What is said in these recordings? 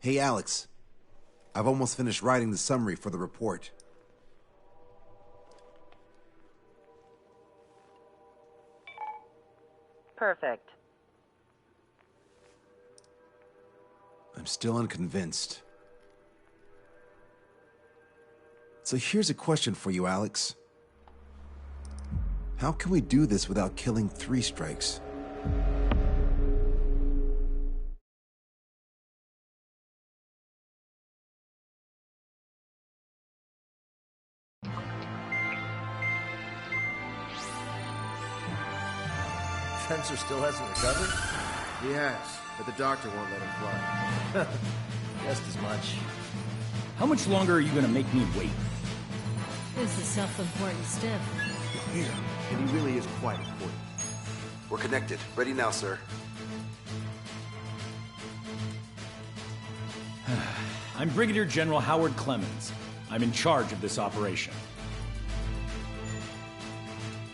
Hey, Alex. I've almost finished writing the summary for the report. Perfect. I'm still unconvinced. So here's a question for you, Alex. How can we do this without killing 3 strikes? Fencer still hasn't recovered? He has, but the doctor won't let him fly. Just as much. How much longer are you gonna make me wait? This is self-important stuff. Yeah, and he really is quite important. We're connected. Ready now, sir. I'm Brigadier General Howard Clemens. I'm in charge of this operation.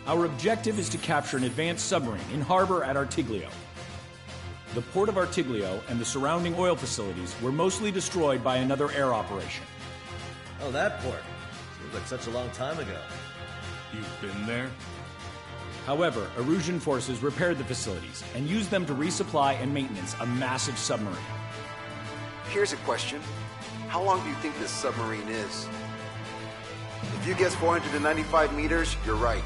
Our objective is to capture an advanced submarine in harbor at Artiglio. The port of Artiglio and the surrounding oil facilities were mostly destroyed by another air operation. Oh, that port. Seems like such a long time ago. You've been there? However, Erusian forces repaired the facilities and used them to resupply and maintenance a massive submarine. Here's a question. How long do you think this submarine is? If you guess 495 meters, you're right.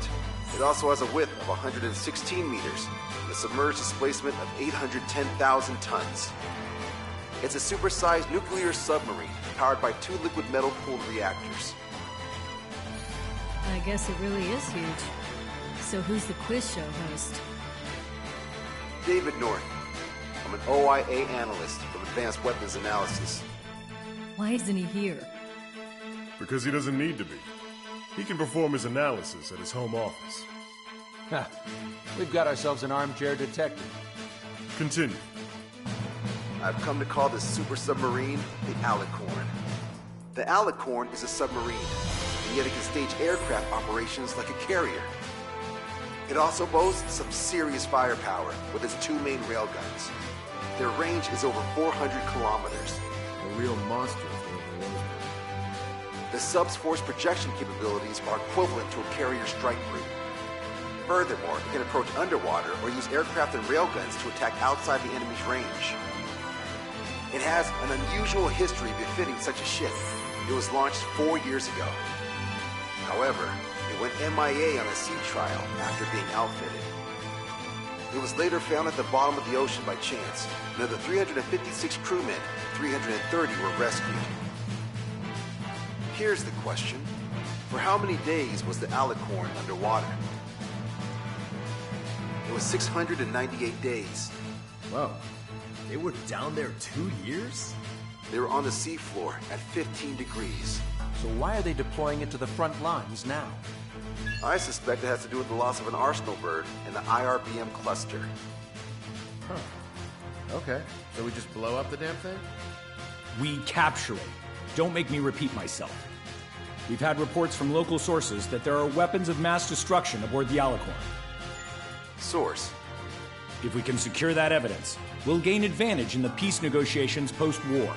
It also has a width of 116 meters and a submerged displacement of 810,000 tons. It's a supersized nuclear submarine powered by 2 liquid metal cooled reactors. I guess it really is huge. So who's the quiz show host? David North. I'm an OIA analyst from Advanced Weapons Analysis. Why isn't he here? Because he doesn't need to be. He can perform his analysis at his home office. Ha! We've got ourselves an armchair detective. Continue. I've come to call this super submarine the Alicorn. The Alicorn is a submarine, and yet it can stage aircraft operations like a carrier. It also boasts some serious firepower with its 2 main railguns. Their range is over 400 kilometers. A real monster if there ever was one. The sub's force projection capabilities are equivalent to a carrier strike group. Furthermore, it can approach underwater or use aircraft and railguns to attack outside the enemy's range. It has an unusual history befitting such a ship. It was launched 4 years ago. However, it went MIA on a sea trial after being outfitted. It was later found at the bottom of the ocean by chance, and of the 356 crewmen, 330 were rescued. Here's the question. For how many days was the Alicorn underwater? It was 698 days. Whoa. They were down there 2 years? They were on the seafloor at 15 degrees. So why are they deploying it to the front lines now? I suspect it has to do with the loss of an arsenal bird in the IRBM cluster. Huh. Okay, so we just blow up the damn thing? We capture it. Don't make me repeat myself. We've had reports from local sources that there are weapons of mass destruction aboard the Alicorn. Source? If we can secure that evidence, we'll gain advantage in the peace negotiations post-war.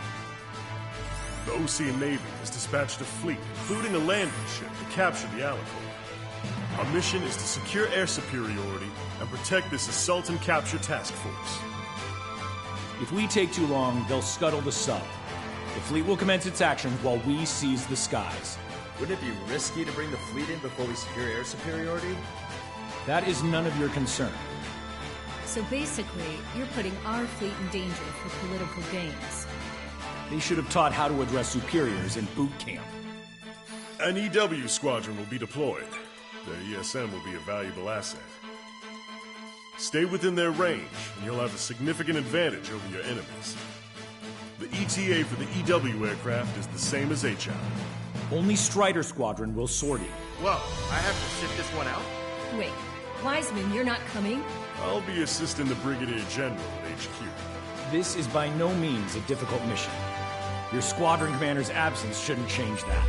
The Ocean Navy has dispatched a fleet, including a landing ship, to capture the Alicorn. Our mission is to secure air superiority and protect this assault and capture task force. If we take too long, they'll scuttle the sub. The fleet will commence its actions while we seize the skies. Wouldn't it be risky to bring the fleet in before we secure air superiority? That is none of your concern. So basically, you're putting our fleet in danger for political gains. They should have taught how to address superiors in boot camp. An EW squadron will be deployed. Their ESM will be a valuable asset. Stay within their range, and you'll have a significant advantage over your enemies. The ETA for the EW aircraft is the same as HI. Only Strider Squadron will sortie. Whoa, I have to sit this one out? Wait, Wiseman, you're not coming? I'll be assisting the Brigadier General at HQ. This is by no means a difficult mission. Your squadron commander's absence shouldn't change that.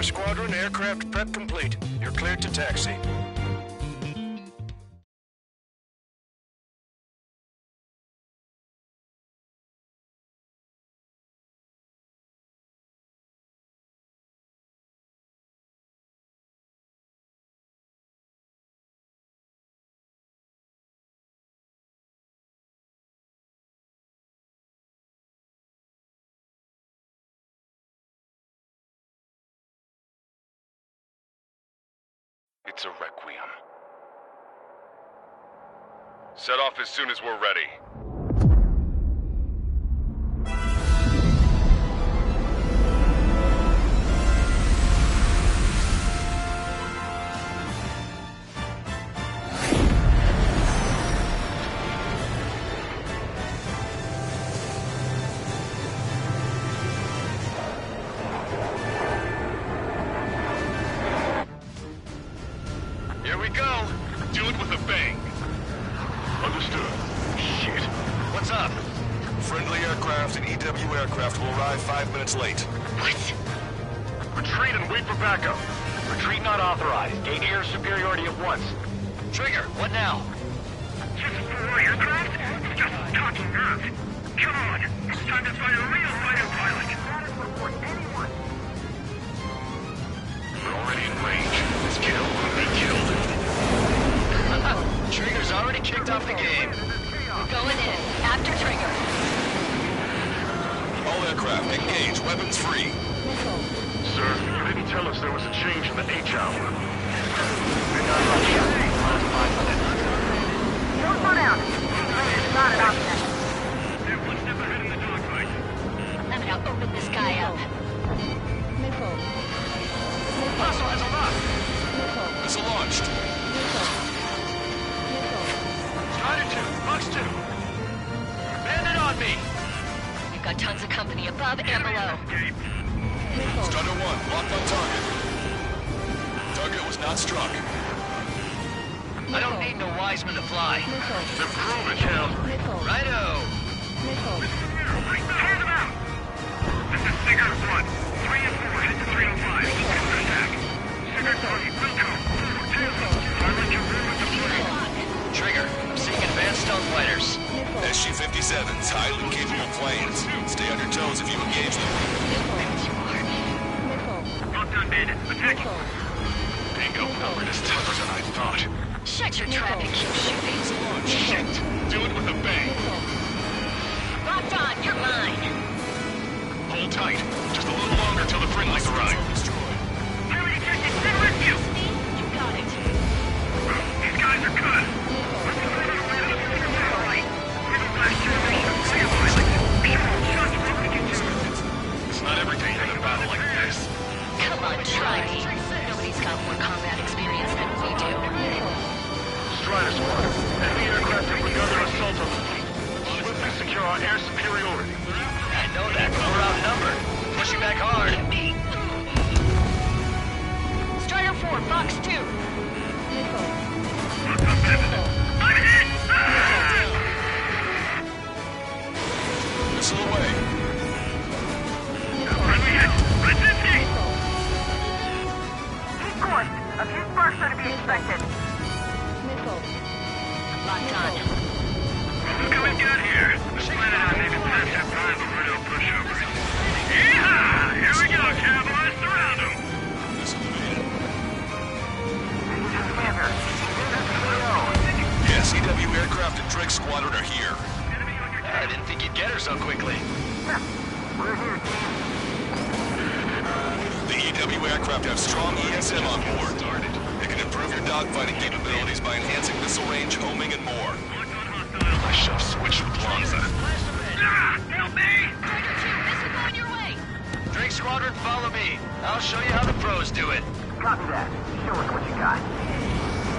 Tiger Squadron, aircraft prep complete. You're cleared to taxi. It's a requiem. Set off as soon as we're ready. Here we go. Do it with a bang. Understood. Shit. What's up? Friendly aircraft and EW aircraft will arrive 5 minutes late. What? Retreat and wait for backup. Retreat not authorized. Gain air superiority at once. Trigger, what now? Just 4 aircraft? It's just talking nerve. Come on. It's time to find a real fighter pilot. We're already in range. This kill will be killed. Trigger's already kicked off the game. Going in. After Trigger. All aircraft, engage. Weapons free. Sir, you didn't tell us there was a change in the H hour. Don't slow down. It's not an option. They're one step ahead in the dogfight. I'm gonna open this guy up. Hostile has a lock. Missile launched. Strider 2, Fox 2. Bandit on me. We've got tons of company above and below. Strider 1, locked on target. Target was not struck. I don't need no Wiseman to fly. Then prove it, Cal. Righto. Clear them out. This is Sigurd 1. 3 and 4 head to 305. Counter attack. Sigurd 3, Wilco. Pilot your rear with the plane. Trigger, I'm seeing advanced stealth fighters. SG-57s, highly capable planes. Stay on your toes if you engage them. Locked on bandit. Attack. Bingo. Albert is tougher than I thought. Shut your trap and keep shooting. Shit. Do it with a bang. Locked on. You're mine. Hold tight. Just a little longer till the friendlies arrive. Enemy detected. Stay with you. You got it. These guys are good. Let's go to the right. We're the last generation. See you, pilot. Shots broken into. It's not every day in a battle like this. Come on, try me. Nobody's got more combat experience than we do. Strider Squad. Enemy aircraft have begun their assault on the fleet. Swiftly secure our air superiority. I know that, but we're outnumbered. Pushing back hard. Strider 4, Fox 2. I'm hit! Missile away. Friendly hit! Red 50! Keep course. A few sparks are to be expected. Locked on. Look how we got here. This planet hasn't even passed that time of Rideau pushover. Yeehaw! Here we go, cowboys. Surround them! Commander. Yes, EW aircraft and Drake Squadron are here. I didn't think you'd get her so quickly. We're here, team. The EW aircraft have strong ESM on board. They can improve your dogfighting capabilities by enhancing missile range, homing, and more. I shall switch with Lanza. Help me! Strider 2, missile going your way. Drake Squadron, follow me. I'll show you how the pros do it. Copy that. Show us what you got.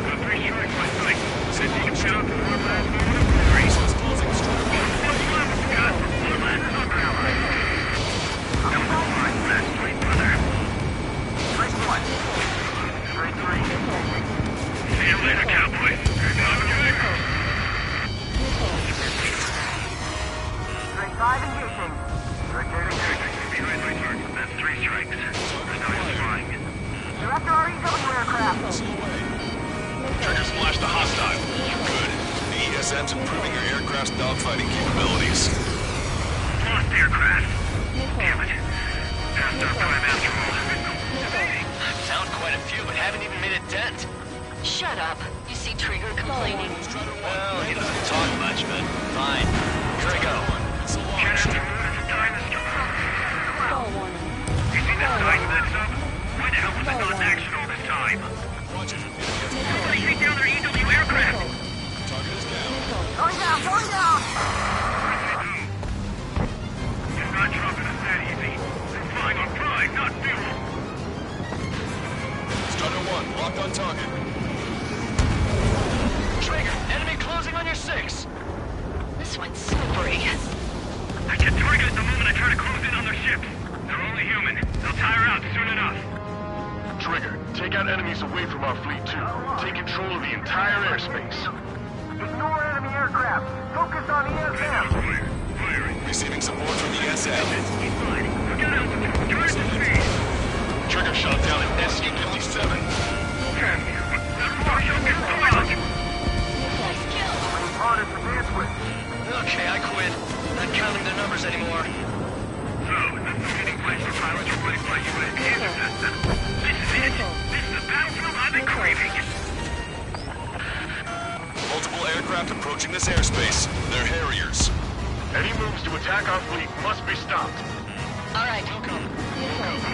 3 strikes by sight. Said you can set up the one last moment of glory. What's left of God for one last summer hour? Don't mind that, sweet brother. Strike 1. Strike 3. See you later, cowboy. Good luck, good. Strike 5 engaging. Strike 30. Behind my target. That's 3 strikes. Now it's flying. ESM's improving your aircraft's dogfighting capabilities. Lost aircraft. Damn it. Passed our prime after all. Found quite a few, but haven't even made a dent. Shut up. You see Trigger complaining? Well, he doesn't talk much, but fine. Here I go. Can't have to move at the time this You see that sight of that sub? Why the hell was it not in action all this time? Somebody take down their EW aircraft! Going down, going down! You're not dropping us that easy. They're flying on pride, not fuel. Strider 1, locked on target. Trigger, enemy closing on your 6. This one's slippery. I get targeted the moment I try to close in on their ships. They're only human. They'll tire out soon enough. Trigger, take out enemies away from our fleet too. Take control of the entire airspace. Ignore enemy aircraft. Focus on ESM. Firing. Receiving support from ESM. Keep fighting. Forget altitude. Drive to speed. Trigger shot down at SU-57. Damn you. That Marshall gets toilet. Harder to dance with. Okay, I quit. Not counting their numbers anymore. So, this is getting place for pilots replaced by UAVs. This is it. This is the battlefield I've been craving. Multiple aircraft approaching this airspace. They're Harriers. Any moves to attack our fleet must be stopped. All right. These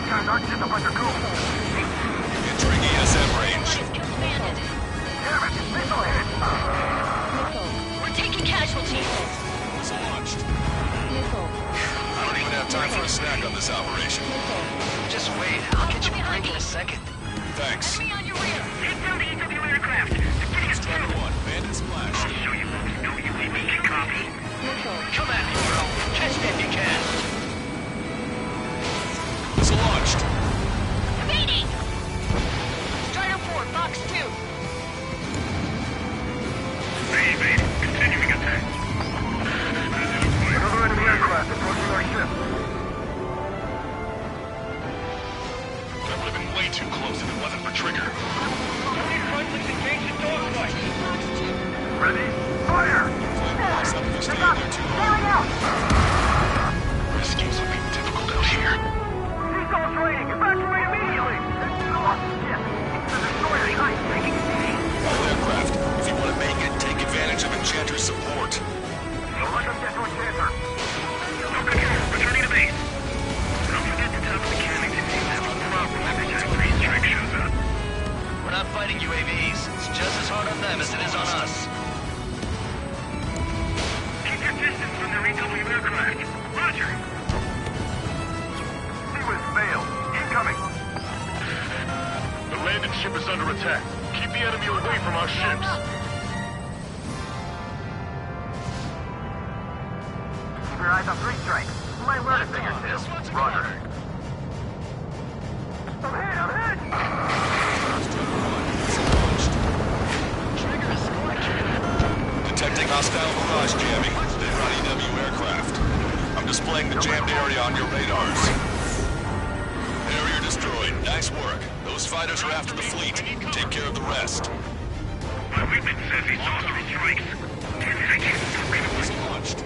guys aren't just a bunch of goons. Entering ESM range. Commanded. Damn it, missile hit. We're taking casualties. Missile launched. I don't even have time for a snack on this operation. Just wait. I'll get you a drink in a second. Thanks. Enemy on your rear. Take down the EW aircraft. They're getting us Strider through. 1, bandit splash. I'll show you folks no UAV can copy. Come at me, bro. Catch me if you can. Missile launched. Evading. Strider 4, Fox 2. They evade. Continuing attack. Another enemy aircraft approaching our ship. That would have been way too close if it wasn't for Trigger. Friendly's engaged in dogfight. Ready? Fire! Stay there too long. Rescues will be difficult out here. Seagull's rating! Evacuate immediately! Lost ship! It's the destroyer behind taking speed! All aircraft, if you want to make it, take advantage of Enchanter's support. Don't let them get to Enchanter! No control. Returning to base. Don't forget to tell the mechanics if you have a problem every time Green Strike shows up. We're not fighting UAVs. It's just as hard on them as it is on us. Keep your distance from their EW aircraft. Roger. Seawiz failed. Incoming! The landed ship is under attack. Keep the enemy away from our ships. Keep your eyes on 3 strikes. You might learn a thing or two. Roger. I'm hit! Trigger is Detecting hostile barrage jamming. They're on EW aircraft. I'm displaying the jammed area on your radars. Area destroyed. Nice work. Those fighters are after the fleet. Take care of the rest. My wingman says he saw 3 strikes. 10 seconds. Missile launched.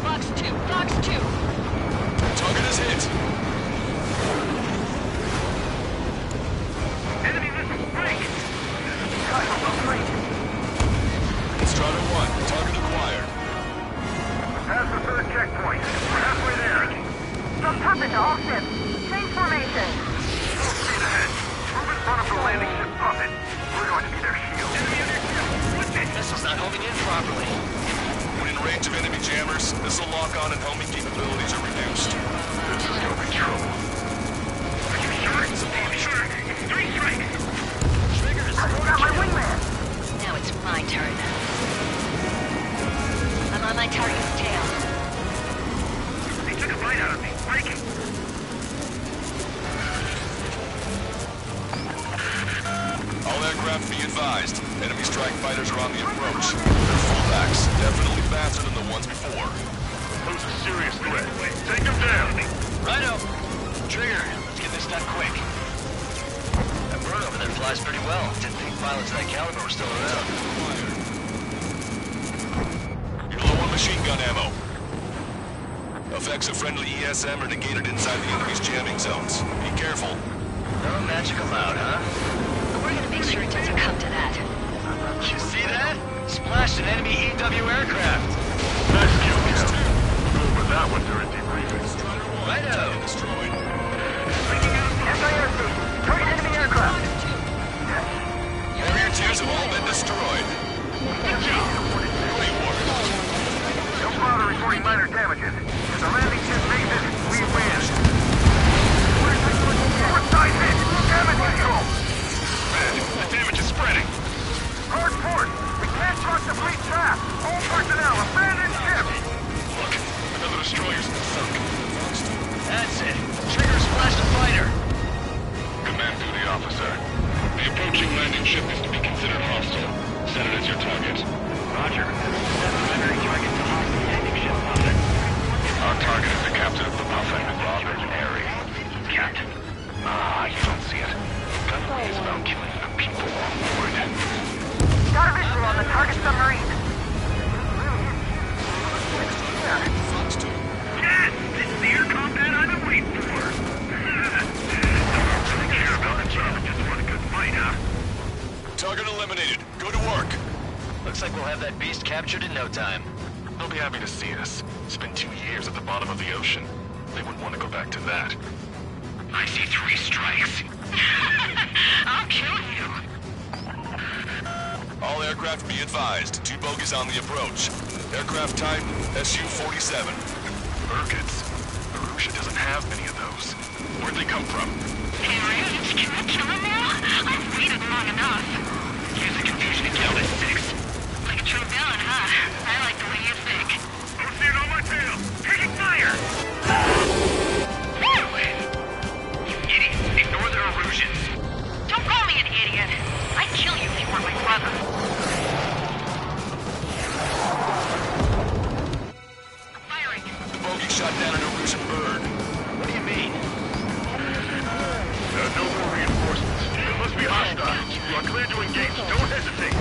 Fox 2, Fox 2. Target is hit. Enemy missile break. Strider 1, target acquired. Pass the 3rd checkpoint. We're halfway there. From Puppet to all ships. Change formation. Full speed ahead. Move in front of the landing ship Puppet. We're going to be their shield. Missile's not homing in properly. When in range of enemy jammers, missile lock-on and homing capabilities are reduced. This is gonna be trouble. Are you sure? I'm sure. It's 3 strikes. Triggers. I got my wingman! Now it's my turn. I'm on my target's tail. They took a bite out of me. Breaking. All aircraft be advised. Enemy strike fighters are on the approach. They're fullbacks, definitely faster than the ones before. Pose a serious threat. Take them down. Righto. Trigger, let's get this done quick. That bird over there flies pretty well. Didn't think pilots of that caliber were still around. effects of friendly ESM are negated inside the enemy's jamming zones. Be careful. No magic allowed, huh? We're gonna make sure it doesn't come to that. You see that? Splashed an enemy EW aircraft. Nice kill, Cap. We'll go over that one during debriefing. Righto. Destroyed. Anti-air station. Target enemy aircraft. Carrier 2s have all been destroyed. Good job. Great work. No bother reporting minor damages. If the landing ship makes it, we win. Suicide hit! Damage control! Man, the damage is spreading. Hard port! We can't trust the fleet fast! All personnel, abandon ship! Look, another destroyer's been sunk. That's it. Trigger splashed a fighter. Command duty officer. The approaching landing ship is to be considered hostile. Set it as your target. Roger. Rendering target to hostile landing ship, Puffin. Our target is the captain of the Puffin, Robert Airy. Captain. You don't see it. Gunway is about killing the people on board. Got a visual on the target submarine. Yes! This is the air combat I've been waiting for! Don't really care about the job and just want a good fight, huh? Target eliminated. Go to work. Looks like we'll have that beast captured in no time. They'll be happy to see us. It's been 2 years at the bottom of the ocean. They wouldn't want to go back to that. I see 3 strikes. I'll kill you. All aircraft be advised. 2 bogies on the approach. Aircraft type SU-47. Urgets. Arusha doesn't have many of those. Where'd they come from? Hey, Rage, can I kill him now? I've waited long enough. Use the confusion to kill this 6. Like a true villain, huh? I like the way you think. Don't see it on my tail. Taking fire! You idiot. Ignore their illusions. Don't call me an idiot. I'd kill you if you weren't my brother. Firing. The bogey shot down an Erusian bird. What do you mean? No more reinforcements. They must be hostile. You are clear to engage. Don't hesitate.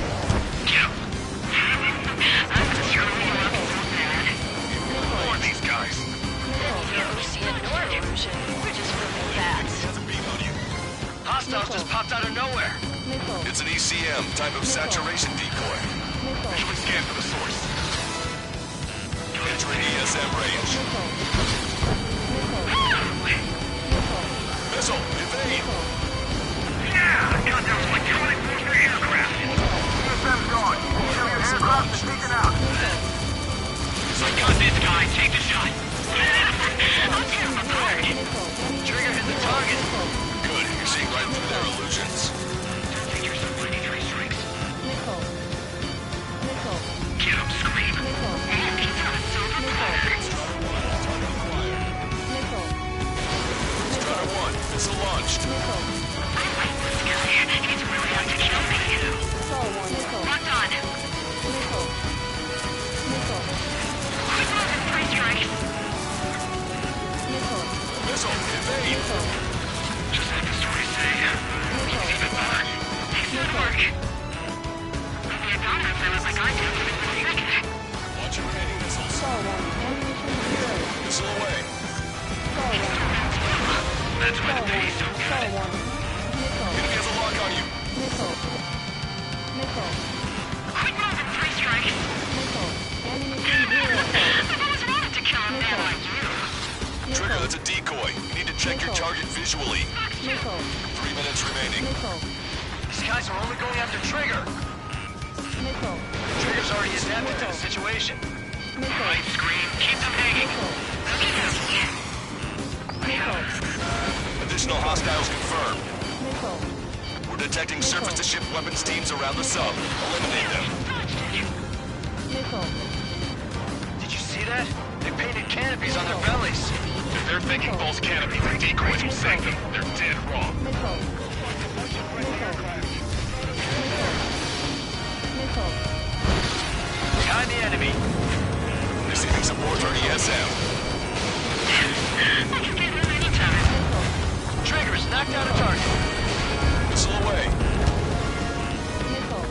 I'm surely not so bad. Who are these guys? We're just moving fast. Hostiles just popped out of nowhere. It's an ECM, type of saturation decoy. Visually scan for the source. Entering ESM range. Missile, evade! Yeah! I got those electronic booster aircraft. ESM's gone. Aircraft is taken out. I got this guy. Take the shot. I'll tear him apart. Trigger hit the target. Good, you're seeing right through their illusions. Figures of 93 strikes. Get him, Scream. And he's on a silver platter. Strider 1, missile launched. I like this guy. He's really out to kill me. Locked on. Quick moving, 3 strikes. Missile, evade! Just like the stories say. He's even better. Excellent work. Maybe I don't have them like I do for a second. Watch your remaining missiles. Missile away. That's why the pay's so good. Enemy has a lock on you. Quick moving, 3 strikes. I've always wanted to kill a man like you. Trigger, that's a decoy. You need to check your target visually. 3 minutes remaining. These guys are only going after Trigger. Trigger's already adapted to the situation. Right, Scream. Keep them hanging. Additional hostiles confirmed. We're detecting surface-to-ship weapons teams around the sub. Eliminate them. Did you see that? They painted canopies on their bellies. If they're thinking false canopies and decoys will save them, they're dead wrong. Behind the enemy. Receiving support for ESM. I can get them anytime. Trigger's knocked out a target. Missile away.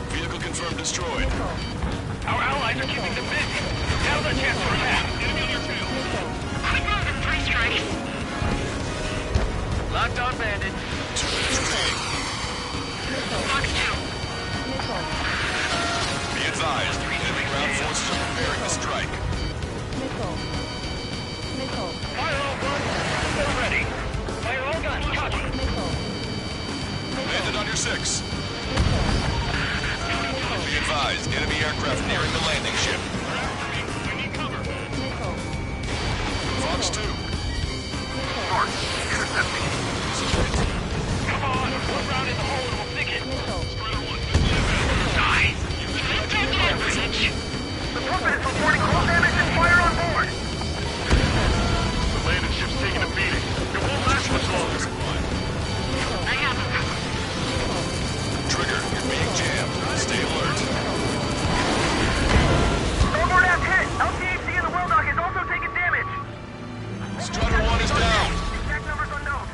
Vehicle confirmed destroyed. Our allies are keeping them busy. Now's our chance to relax. Enemy on your tail. Quick strike. Fire all guns. They're ready. Fire all guns. Copy. Landed on your 6. Be advised, enemy aircraft nearing the landing ship. We need cover. Fox 2. Mark, intercept me. Come on. We're around in the hole and we'll thicket. Die! The puppet is reporting hull damage and fire on board! The landing ship's taking a beating. It won't last much longer. I have him. Trigger, you're being jammed. Stay alert. Starboard aft hit! LTHC in the well dock is also taking damage! Strutter 1 is down. Exact numbers unknown.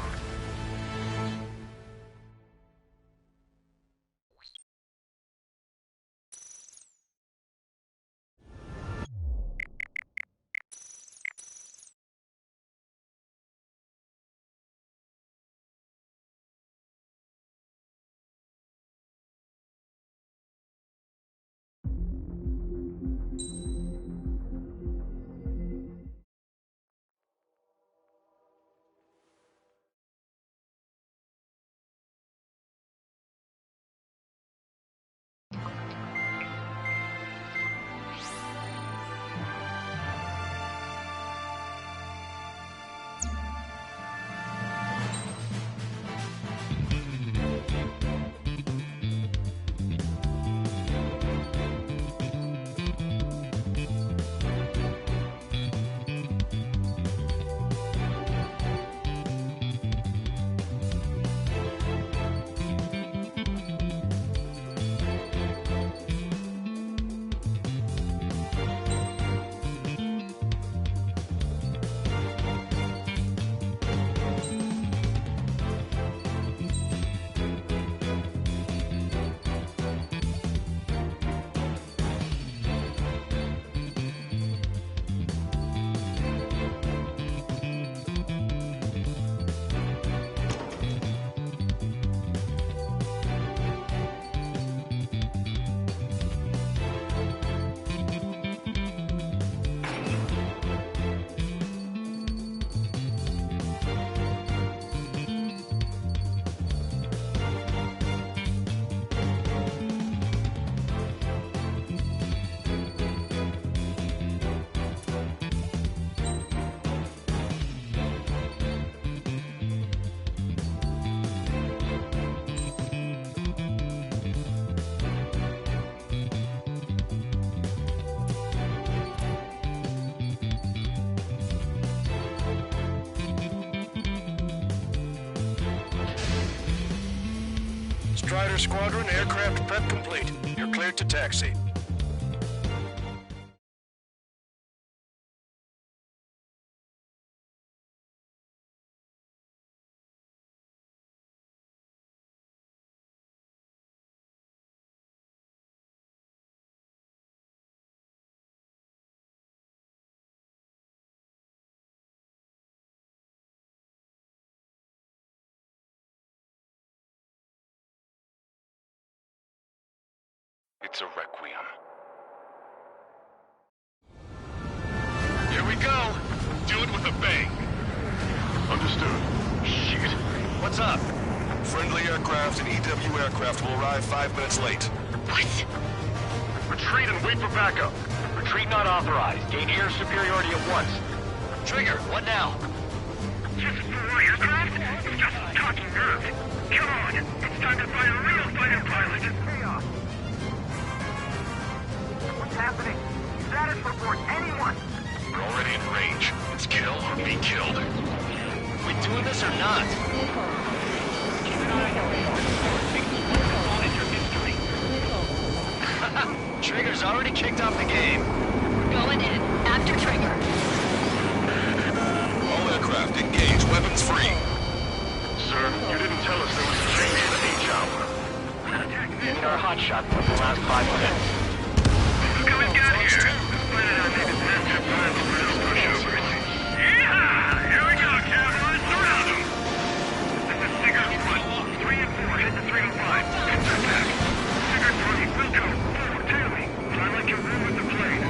Strider Squadron, aircraft prep complete. You're cleared to taxi. It's a requiem. Here we go. Do it with a bang. Understood. Shit. What's up? Friendly aircraft and EW aircraft will arrive 5 minutes late. What? Retreat and wait for backup. Retreat not authorized. Gain air superiority at once. Trigger, what now? Just 4 aircraft? It's just talking nerves. Come on, it's time to find a real fighter pilot. Chaos. What's happening? Status report, anyone? We're already in range. It's kill or be killed. We doing this or not? Keep an eye on the radar. Monitor history. Trigger's already kicked off the game. Going in. After Trigger. All aircraft engage, weapons free. Sir, you didn't tell us there was a change in the H-hour. Need our hotshot for the last 5 minutes. Look who we've got here. This planet I made its master plan for those pushovers. Yeah! Here we go, cowboys. Surround them! This is Sigurd 1. 3 and 4, head to 305. Enter attack. Sigurd 3, Wilco. 4, tail me. Time like your room with the plane.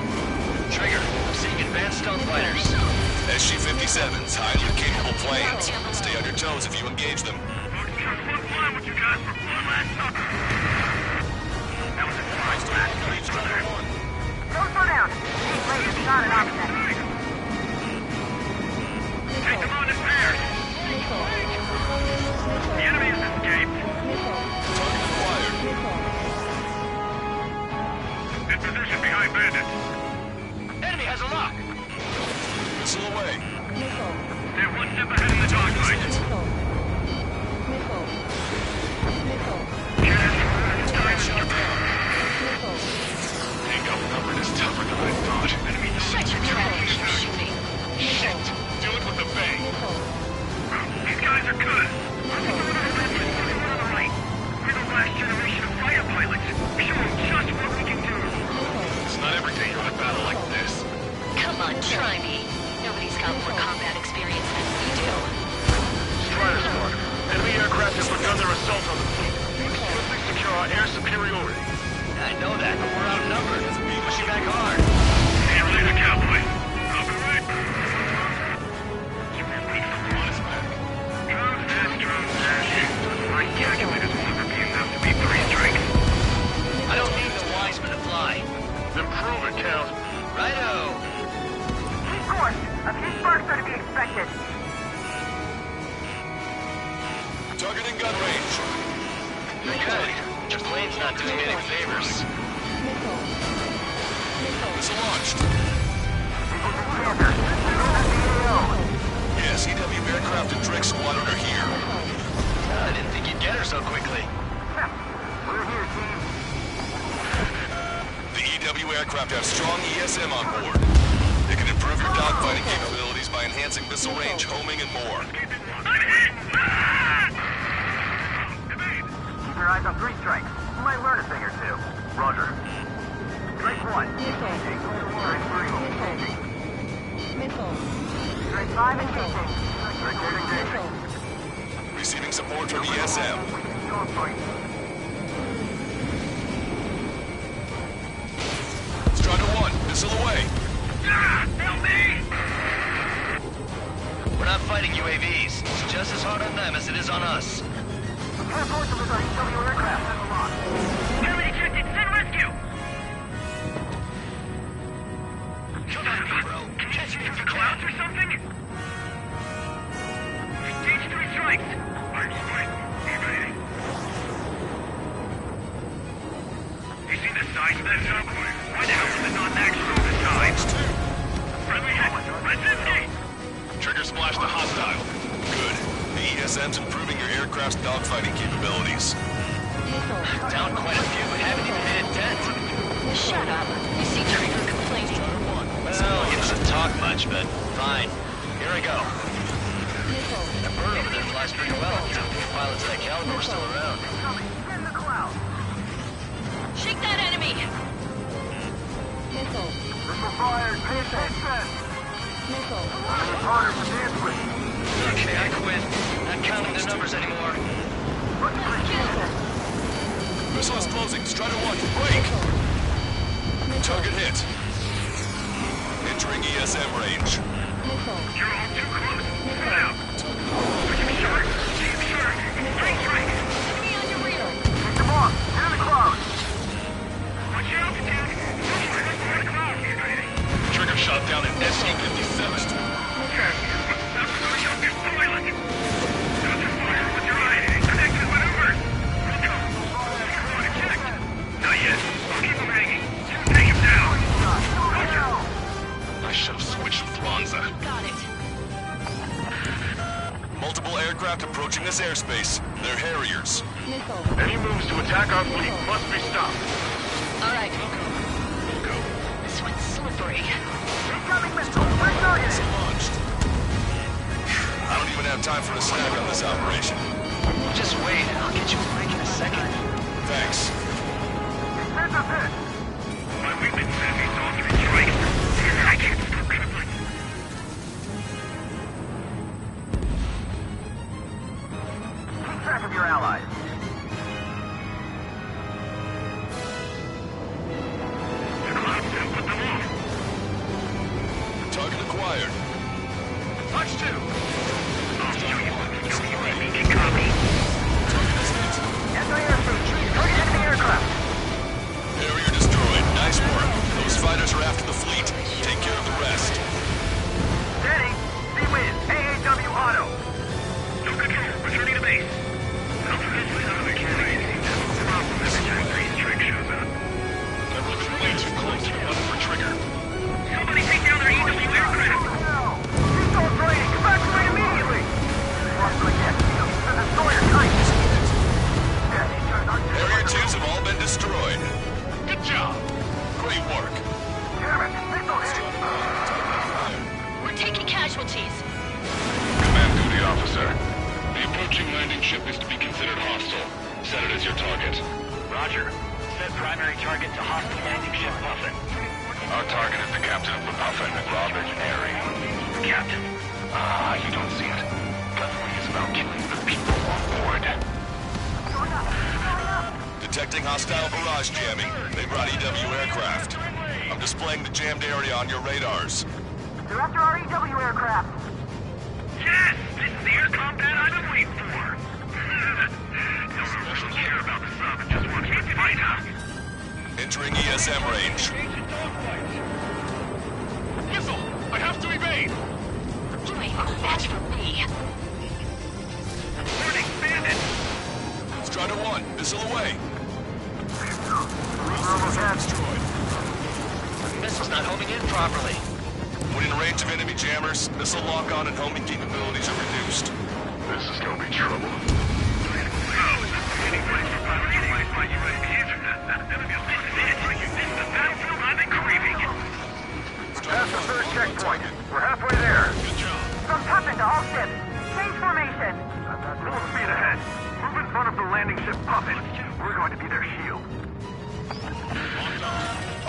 B-7s, highly capable planes. Stay on your toes if you engage them. Just one fly with you guys for one last supper. That was a surprise blast. Go slow down. These ladies got an option. Take them on in pairs. The enemy has escaped. Target acquired. In position behind bandits. Enemy has a lock. Missile away. They're one step ahead in the dogfight. Hang up number is tougher than I thought. Enemy Shut your trap. You're shooting. Shit. Do it with a bang. These guys are good. On the right. We're the last generation of fighter pilots. Show them just what we can do. It's not every day you're in a battle like this. Come on, try me. Nobody's got more combat experience than we do. Strider Squadron. Enemy aircraft have begun their assault on the fleet. Swiftly secure our air superiority. I know that, but we're outnumbered. Pushing back hard. See you later, cowboy. I'll be right back. My calculators won't be enough to beat 3 strikes. I don't need the Wiseman to fly. Then prove it, Count. Righto. Keep course. A few sparks are to be expected. Targeting gun range. Good. Your plane's not doing me any favors. Missile launched. Yes, EW aircraft and Drake Squadron are here. I didn't think you'd get her so quickly. We're here, team. The EW aircraft have strong ESM on board. They can improve your dogfighting capabilities by enhancing missile range, homing, and more. Keep your eyes on 3 strikes. You might learn a thing or two. Roger. Strike 1. Strike 3. Strike 5 engaging. Strike 4 engaging. Receiving support from ESM. Strider 1, missile away. Help me! We're not fighting UAVs. It's just as hard on them as it is on us. Transport them with our EW aircraft. That's a lot. Enemy detected! Send rescue! Come on, bro. Can you shoot through the clouds or something? Stage 3 strikes! I'm sorry. Evading. You see the size of that subway? Why the hell was it not actual this time? Friendly hit! Brzezinski! Trigger splash the hostile. Good. The ESM's improving your aircraft's dogfighting capabilities. Down quite a few, but haven't even hit a dent. Shut up. You see Trigger complaining? Well, he doesn't talk much, but fine. Here I go. That bird over there flies pretty well. Pilots of that caliber are still around. In the cloud. Shake that enemy! Missile fired. Pay attention. Harder to dance with. Okay, I quit. Not counting the numbers anymore. Missile is closing. Strider 1, break! Target hit. Entering ESM range. You're all too close. Get out. Keep short. Keep short. Straight strike. Enemy on your rear! Take them off. Get in the cloud. Watch your altitude. Don't the clouds. Trigger shot down in SC-57. Stop throwing up your toilet. Counter fire with your eye. Connected maneuvers. Welcome. Check. Not yet. Keep him hanging. Take him down. Roger. I should have switched with Lanza. Got it. Multiple aircraft approaching this airspace. They're Harriers. Any moves to attack our fleet must be stopped. All right. This one's slippery. Incoming missile. We're targeted. Launched. I don't even have time for a snack on this operation. Just wait. I'll get you a break in a second. Thanks. Here's a hit. My weakness says he's all 3 strikes. I can't stop crippling. Keep track of your allies. The clouds have put them off. Target acquired. Watch mark. Damn it! Missile hit! We're taking casualties. Command duty officer. The approaching landing ship is to be considered hostile. Set it as your target. Roger. Set primary target to hostile landing ship Puffin. Our target is the captain of the Puffin, Robert Airy. Captain. Ah, you don't see it. Guthrie is about killing the people on board. Detecting hostile barrage jamming. They brought EW aircraft. I'm displaying the jammed area on your radars. They're after our EW aircraft. Yes! This is the air combat I've been waiting for! Don't care about the sub and just want to fight, huh? Entering ESM range. Missile! I have to evade! You ain't no match for me. Warning, bandit! Strider 1, missile away. Destroyed. Missile's not homing in properly. When in range of enemy jammers, missile lock-on and homing capabilities are reduced. This is gonna be trouble. Pass the third checkpoint. We're halfway there. Good job. From Puffin to all ships. Change formation. Full speed ahead. Move in front of the landing ship Puffin. We're going to be their shield.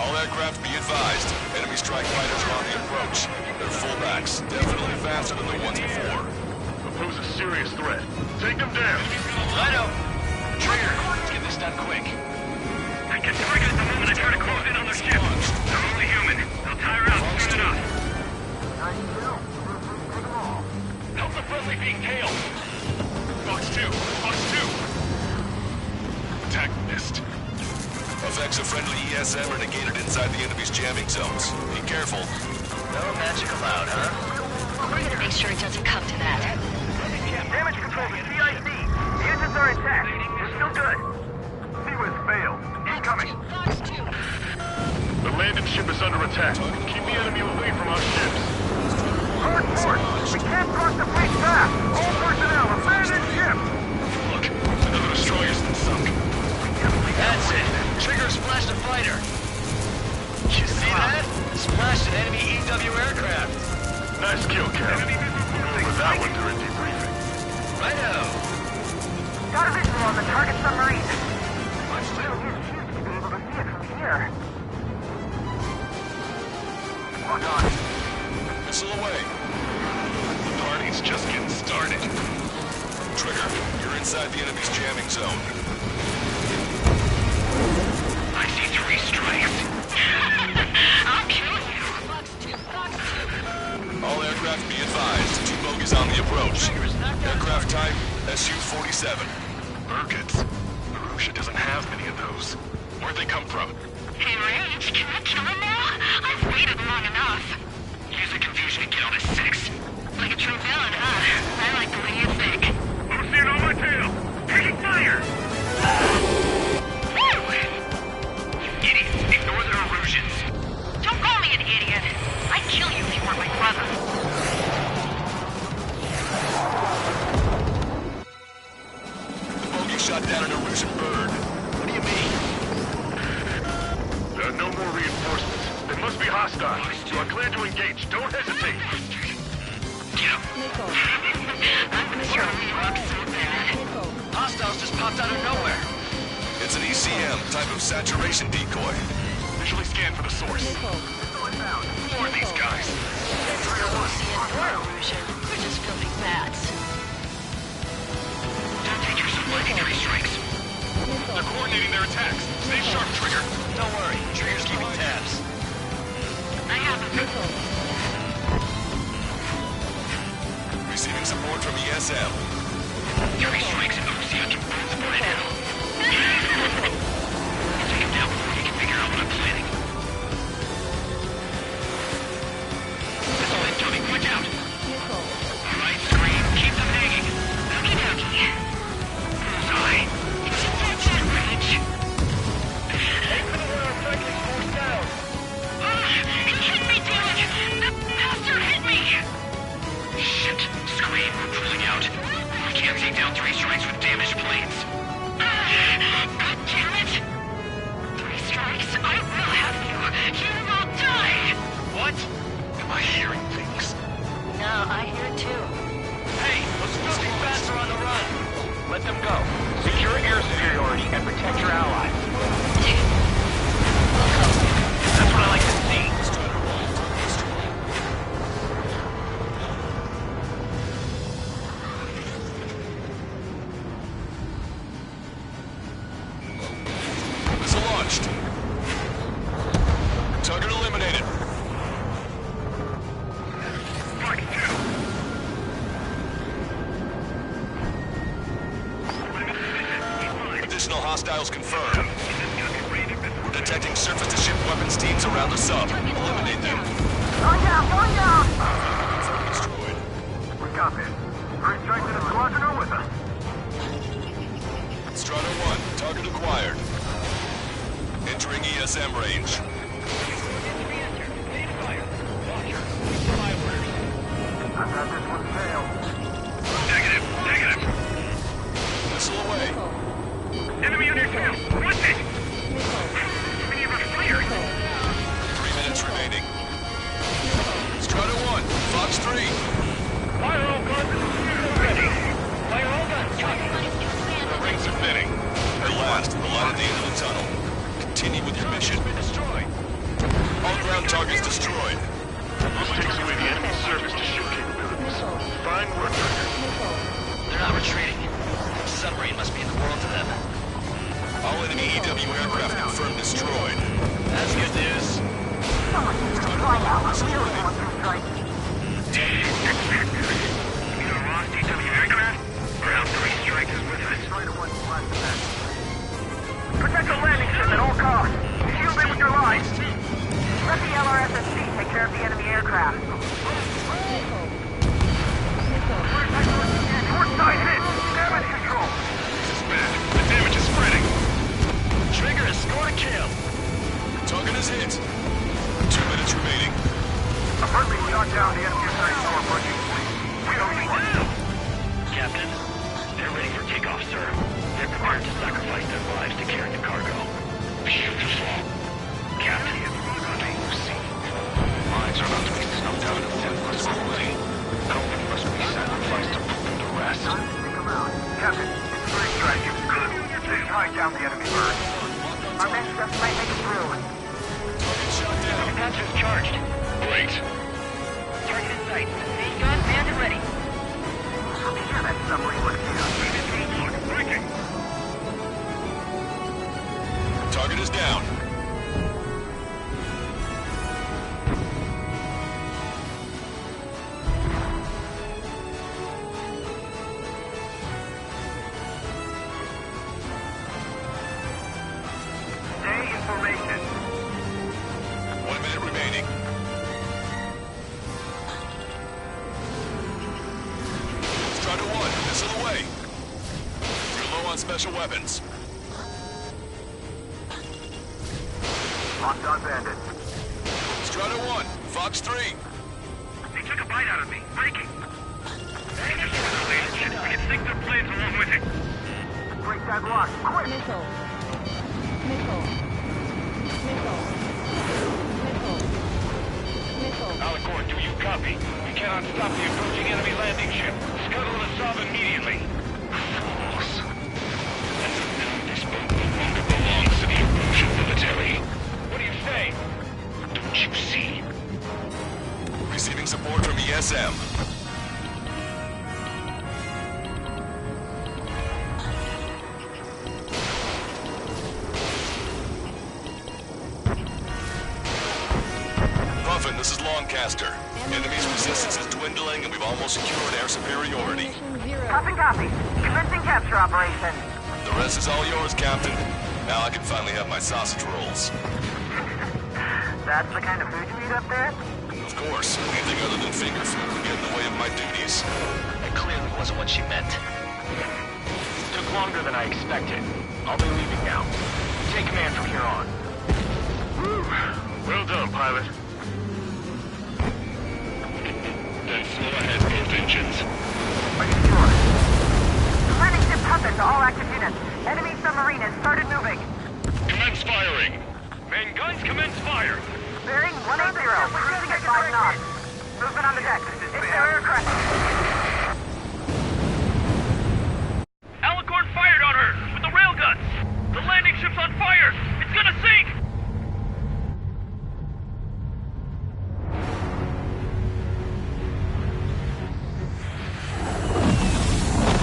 All aircraft be advised. Enemy strike fighters are on the approach. They're fullbacks, definitely faster than the ones before. Pose a serious threat. Take them down. Righto. Trigger, let's get this done quick. I get targeted the moment I try to close in on their ship. They're only human. They'll tire out soon enough. Help the friendly being tailed. Fox 2. Fox 2. Attack missed. Effects of friendly ESM are negated inside the enemy's jamming zones. Be careful. No magic allowed, huh? We're gonna make sure it doesn't come to that. Damage control to CIC. The engines are intact. We're still good. CWIS failed. Incoming. The landing ship is under attack. Keep the enemy away from our ships. Hard force. We can't cross the fleet fast. All personnel, abandon ship. Look, another destroyer's been sunk. That's it. Trigger splashed a fighter. You see that? Splashed an enemy EW aircraft. Nice kill, Cap. We'll go over that one during debriefing. Righto. Got a visual on the target submarine. It really is huge to be able to see it from here. Lock on. Missile away. The party's just getting started. Trigger, you're inside the enemy's jamming zone. I see 3 strikes. I'll kill you. Fox 2, Fox 2. All aircraft be advised. 2 bogies on the approach. Aircraft type SU-47. Burkitts. Marusha doesn't have many of those. Where'd they come from? In range? Can I kill him now? I've waited long enough. Use the confusion to get on his 6. Like a true villain, huh? I like the way you think. I'm seeing on my tail. Taking fire. Idiots, ignore their illusions. Don't call me an idiot. I'd kill you if you weren't my brother. The bogey shot down an Erusian bird. What do you mean? There are no more reinforcements. They must be hostile. You are clear to engage. Don't hesitate. Get up. I'm gonna show you up so bad. Hostiles just popped out of nowhere. It's an ECM, type of saturation decoy. Visually scan for the source. Who are these guys? We're just filthy bats. Don't take your supply 3 strikes. They're coordinating their attacks. Stay sharp, Trigger. Don't worry, Trigger's keeping tabs. I have a missile. Receiving support from ESM. 3 strikes and Lucia can both burn it out. Take him down before you can figure out what I'm planning. Missile incoming, watch out! Alright, Scream, keep them hanging. Okie dokie. Bullseye. Isn't that range? Aim for the one our cycling force down. It hit me, damn it! The bastard hit me! Shit, Scream, we're pulling out. Surround the sub. Eliminate them. Going down, going down! Destroyed. We got this. First strike to the squadron are with us. Strata 1, target acquired. Entering ESM range. I've got this one failed. Negative, negative. Missile away. Enemy on your tail. What's it? We need a fire. 3 minutes remaining. Strata 1, Fox 3. Fire all guns. Ready. Fire all guns. The rings are thinning. At last, the light at the end of the tunnel. Continue with your mission. All ground targets destroyed. This takes away the enemy's surface to shoot capabilities. Fine work, Trigger. They're not retreating. The submarine must be in the world to them. All enemy EW aircraft confirmed destroyed. That's good news. Someone needs to fly out. We're the ones who strike. You know lost EW aircraft? Ground 3 strikers with us. Protect the landing ship at all costs. Shield it with your lines. Let the LRSSC take care of the enemy aircraft. Port side hit. Damage control. This is bad. The damage is spreading. Trigger has scored a kill. Target is hit. 2 minutes remaining. Affirm we shot down the enemy aircraft door approaching. We don't need to. Captain, they're ready for takeoff, sir. They're prepared to sacrifice their lives to carry the cargo. Beautiful. Captain, Mines are about to be snuffed out of senseless cruelty. Company must be sacrificed to put them to rest. Take them out. Captain, it's a great strike. Good. Please hide down the enemy bird. Our men just might make it through. Target shot down. Panzer's charged. great. Target in sight. Main gun manned and ready. Be sure that submarine was Breaking. Target is down. Stay in formation. 1 minute remaining. Strata 1, missile away. You're low on special weapons. Locked on bandit. Strata 1, Fox 3. They took a bite out of me. Breaking. They just threw the landing ship. We can sink their planes along with it. Break that lock. Quick! Missile. Missile. Missile. Missile. Missile. Alicorn, do you copy? We cannot stop the approaching enemy landing ship. Scuttle the sub immediately. Fools. This boat no longer belongs to the Erosion military. What do you say? Don't you see? Receiving support from ESM. Puffin, this is Longcaster. Enemy's resistance is dwindling and we've almost secured air superiority. Copy, copy. Commencing capture operation. The rest is all yours, Captain. Now I can finally have my sausage rolls. That's the kind of food you eat up there? Of course, anything other than finger food would get in the way of my duties. That clearly wasn't what she meant. Took longer than I expected. I'll be leaving now. Take command from here on. Well done, pilot. Then slow ahead, both engines. Are you sure? Landing ship Puffin to all active units. Enemy submarine has started moving. Commence firing. Main guns commence fire. Bearing 180, cruising at 5 knots. Movement on the deck. It's their aircraft. Alicorn fired on her with the railguns. The landing ship's on fire. It's gonna sink.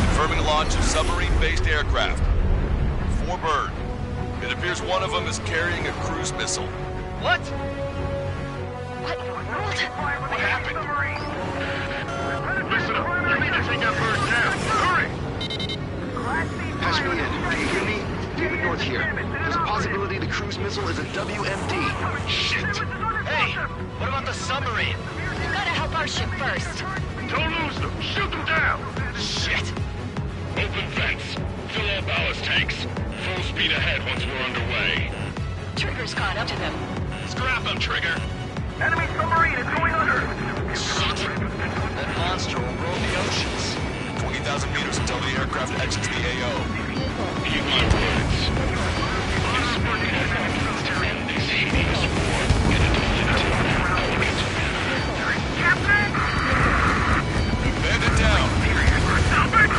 Confirming launch of submarine-based aircraft. 4 bird. It appears one of them is carrying a cruise missile. What? What in the world? What happened? Listen up. You need to take that bird down. Hurry! Patch me in. Do you hear me? David North here. There's a possibility the cruise missile is a WMD. Shit! way. We've got to help our ship first. Don't lose them. Shoot them down. Shit! Open vents. Fill all ballast tanks. Full speed ahead once we're underway. Trigger's caught up to them. Scrap them, Trigger! Enemy submarine is going under! Shit! That monster will roam the oceans. 20,000 meters until the aircraft exits the AO. Heed my words. End this hideous war in a definitive, elegant manner. Captain! Bandit down! Stop it!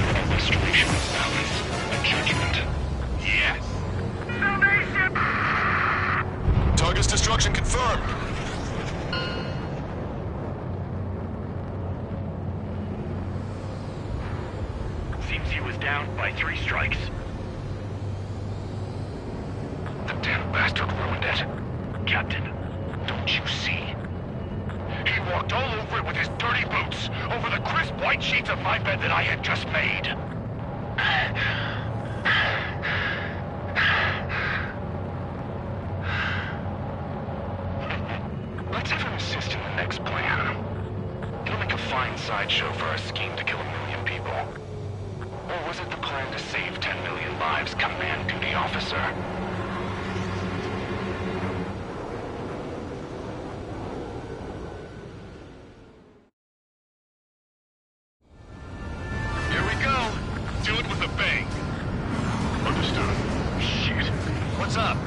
A restoration of balance, a judgment. Yes! Salvation! Target's destruction confirmed! Seems he was down by 3 strikes. The damn bastard ruined it. Captain, don't you see? He walked all over it with his dirty boots, over the crisp white sheets of my bed that I had just made. Let's have him assist in the next plan. It'll make a fine sideshow for our scheme to kill 1 million people. Or was it the plan to save 10 million lives, command duty officer? Here we go! Do it with a bang! Understood. Shit. What's up?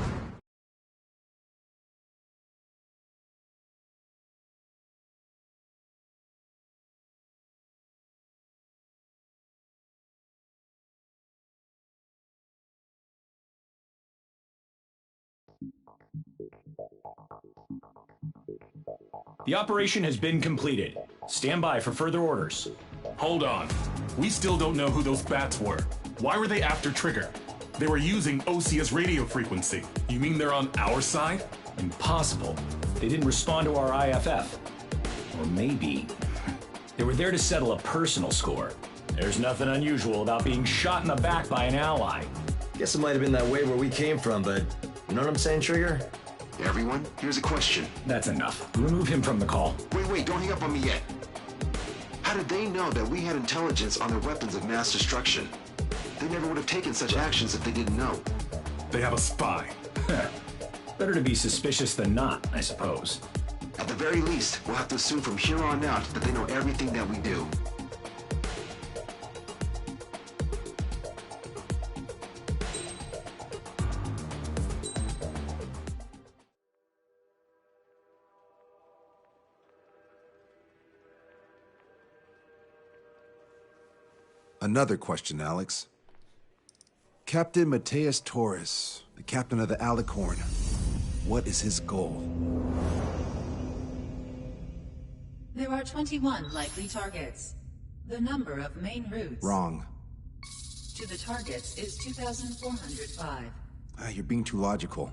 The operation has been completed. Stand by for further orders. Hold on. We still don't know who those bats were. Why were they after Trigger? They were using Osea's radio frequency. You mean they're on our side? Impossible. They didn't respond to our IFF. Or maybe they were there to settle a personal score. There's nothing unusual about being shot in the back by an ally. Guess it might have been that way where we came from, but you know what I'm saying, Trigger? Everyone, here's a question. That's enough. Remove him from the call. Wait, don't hang up on me yet. How did they know that we had intelligence on their weapons of mass destruction? They never would have taken such actions if they didn't know. They have a spy. Better to be suspicious than not, I suppose. At the very least, we'll have to assume from here on out that they know everything that we do. Another question, Alex. Captain Mateus Torres, the captain of the Alicorn. What is his goal? There are 21 likely targets. The number of main routes Wrong. to the targets is 2,405. You're being too logical.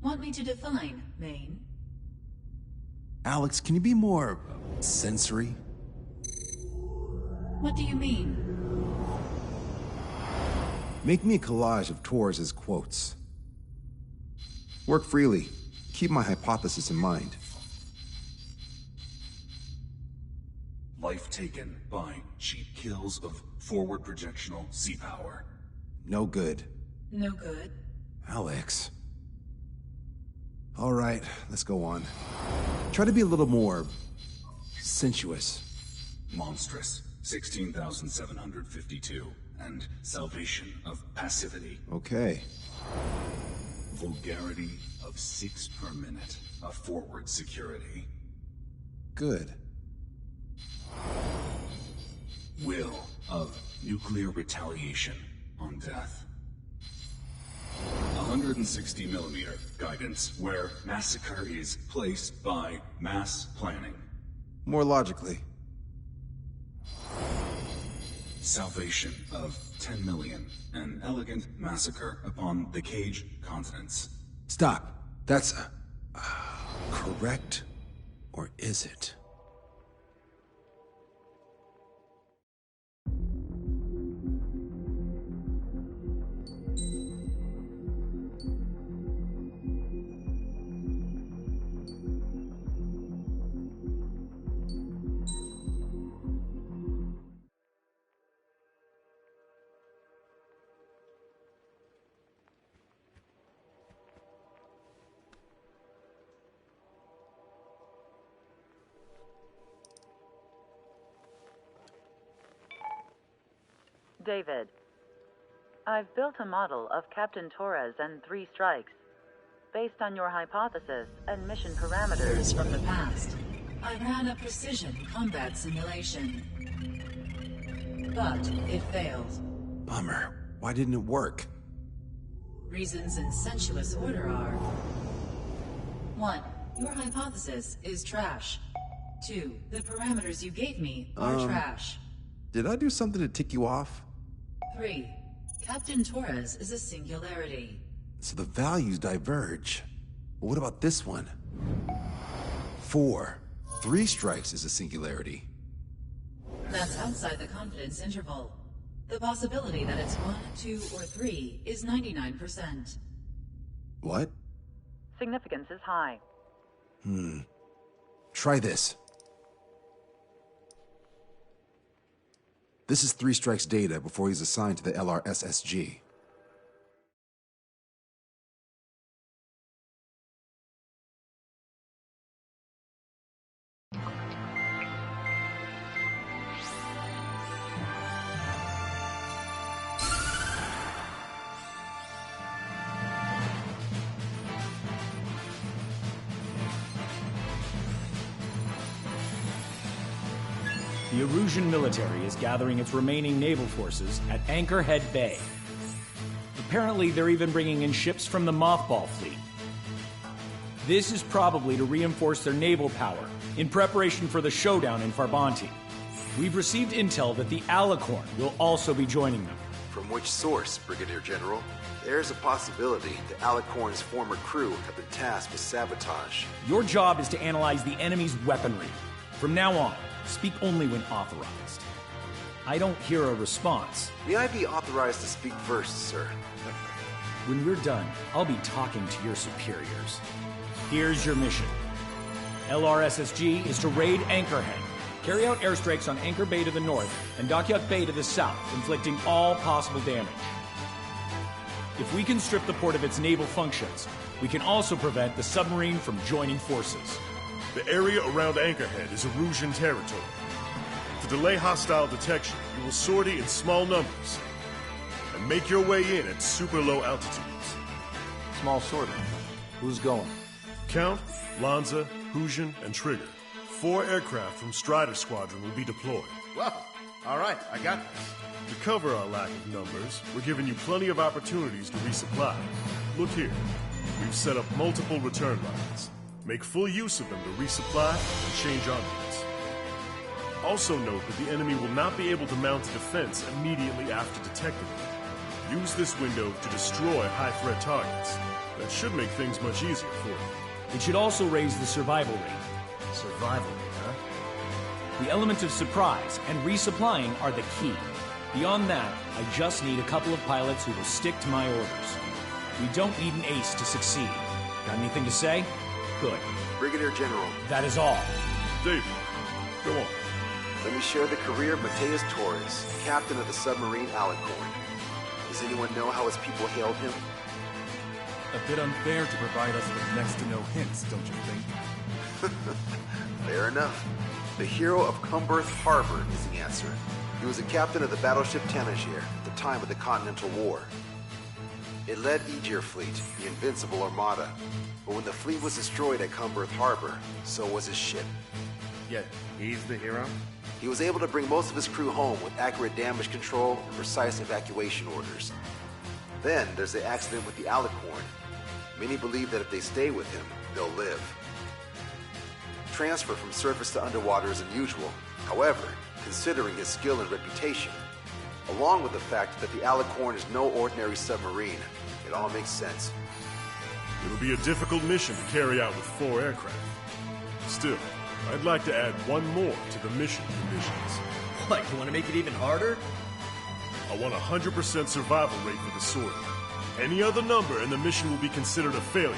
Want me to define main? Alex, can you be more sensory? What do you mean? Make me a collage of Torres' quotes. Work freely. Keep my hypothesis in mind. Life taken by cheap kills of forward projectional sea power. No good. No good. Alex. All right, let's go on. Try to be a little more sensuous. Monstrous, 16,752. And salvation of passivity. Okay. Vulgarity of 6 per minute of forward security. Good. Will of nuclear retaliation on death. 160mm guidance where massacre is placed by mass planning. More logically. Salvation of 10 million. An elegant massacre upon the Cage continents. Stop. That's correct? Or is it? David, I've built a model of Captain Torres and 3 strikes. Based on your hypothesis and mission parameters from the past, I ran a precision combat simulation. But it failed. Bummer. Why didn't it work? Reasons in sensuous order are: 1. Your hypothesis is trash. 2. The parameters you gave me are trash. Did I do something to tick you off? 3. Captain Torres is a singularity. So the values diverge. But what about this one? 4. 3 strikes is a singularity. That's outside the confidence interval. The possibility that it's 1, 2, or 3 is 99%. What? Significance is high. Try this. This is 3 strikes data before he's assigned to the LRSSG. The Erusian military is gathering its remaining naval forces at Anchorhead Bay. Apparently, they're even bringing in ships from the Mothball fleet. This is probably to reinforce their naval power in preparation for the showdown in Farbanti. We've received intel that the Alicorn will also be joining them. From which source, Brigadier General? There's a possibility that Alicorn's former crew have been tasked with sabotage. Your job is to analyze the enemy's weaponry. From now on, speak only when authorized. I don't hear a response. May I be authorized to speak first, sir? When we're done, I'll be talking to your superiors. Here's your mission. LRSSG is to raid Anchorhead, carry out airstrikes on Anchor Bay to the north and Dockyuk Bay to the south, inflicting all possible damage. If we can strip the port of its naval functions, we can also prevent the submarine from joining forces. The area around Anchorhead is Erusian territory. To delay hostile detection, you will sortie in small numbers and make your way in at super low altitudes. Small sortie. Who's going? Count, Lanza, Hujan, and Trigger. 4 aircraft from Strider Squadron will be deployed. Well, all right, I got this. To cover our lack of numbers, we're giving you plenty of opportunities to resupply. Look here. We've set up multiple return lines. Make full use of them to resupply and change armaments. Also note that the enemy will not be able to mount a defense immediately after detecting it. Use this window to destroy high-threat targets. That should make things much easier for you. It should also raise the survival rate. Survival rate, huh? The element of surprise and resupplying are the key. Beyond that, I just need a couple of pilots who will stick to my orders. We don't need an ace to succeed. Got anything to say? Good. Brigadier General. That is all. David, go on. Let me share the career of Mateus Torres, captain of the submarine Alicorn. Does anyone know how his people hailed him? A bit unfair to provide us with next to no hints, don't you think? Fair enough. The hero of Cumberth Harbor is the answer. He was a captain of the battleship Tanager at the time of the Continental War. It led Aegir Fleet, the Invincible Armada. But when the fleet was destroyed at Cumberth Harbor, so was his ship. Yet, he's the hero? He was able to bring most of his crew home with accurate damage control and precise evacuation orders. Then there's the accident with the Alicorn. Many believe that if they stay with him, they'll live. Transfer from surface to underwater is unusual. However, considering his skill and reputation, along with the fact that the Alicorn is no ordinary submarine, it all makes sense. It'll be a difficult mission to carry out with 4 aircraft. Still, I'd like to add one more to the mission conditions. What, you want to make it even harder? I want 100% survival rate for the sortie. Any other number and the mission will be considered a failure.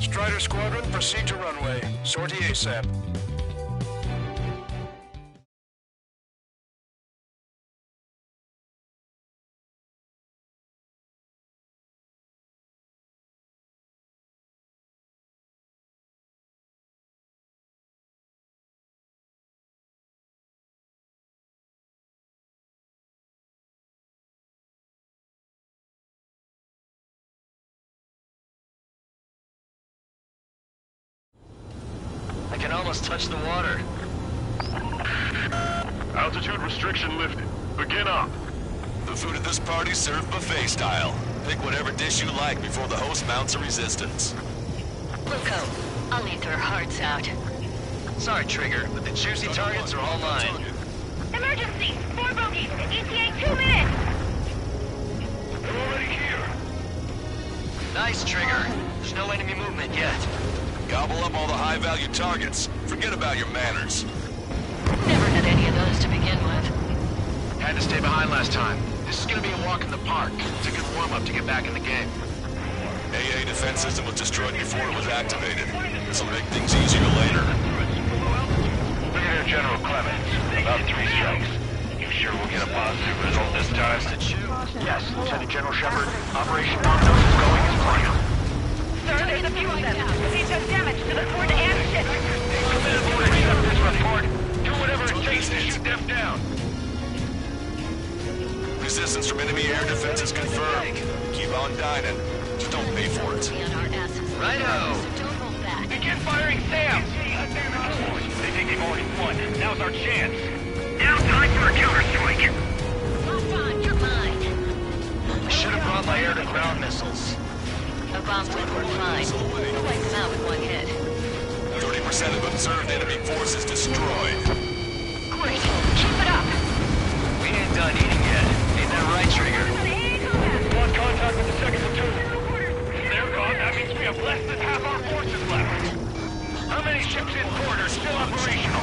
Strider Squadron, proceed to runway. Sortie ASAP. I can almost touch the water. Altitude restriction lifted. Begin up. The food at this party served buffet style. Pick whatever dish you like before the host mounts a resistance. Luco, I'll eat their hearts out. Sorry, Trigger, but the juicy targets are all mine. Emergency! 4 bogeys! ETA 2 minutes! They're already here! Nice, Trigger. There's no enemy movement yet. Gobble up all the high-value targets. Forget about your manners. Never had any of those to begin with. Had to stay behind last time. This is gonna be a walk in the park. It's a good warm-up to get back in the game. AA defense system was destroyed before it was activated. This'll make things easier later. Brigadier General Clemens, about 3 strikes. You sure we'll get a positive result this time? Yes, Lieutenant General Shepard. Operation Dominoes is going as planned. Sir, there's a few of them. We've done damage to the fort and ship. Command won't accept this report. Do whatever it takes to shoot them down. Resistance from enemy air defense is confirmed. Keep on dining. Just don't pay for it. Righto! Begin firing Sam! They think they've already won. Now's our chance. Now time for a counterstrike. Lafon, you're mine. I should have brought my air-to-ground missiles. A bomb would work fine. We'll wipe them out with one hit. 30% of observed enemy forces destroyed. Great. Keep it up. We ain't done eating yet. Ain't that right, Trigger? Lost contact with the second platoon. They're gone. That means we have less than half our forces left. How many ships in port are still operational?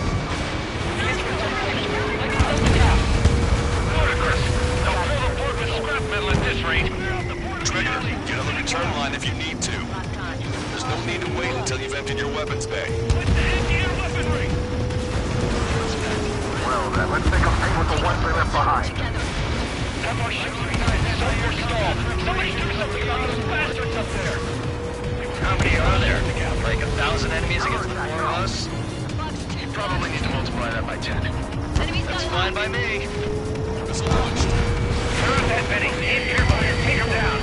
Ludicrous. They'll fill the port with scrap metal at this rate. Trigger, get on the return line if you need to. There's no need to wait until you've emptied your weapons bay. What's the anti-air weaponry? Well then, let's make them pay with the ones they left behind. Have our ships reunited so we're stalled. Somebody do something about those bastards up there. How many are there? Like 1,000 enemies against the 4 of us? You probably need to multiply that by 10. That's fine by me. Missile launched. Turn that Benny. Aim here, fire. Take him down.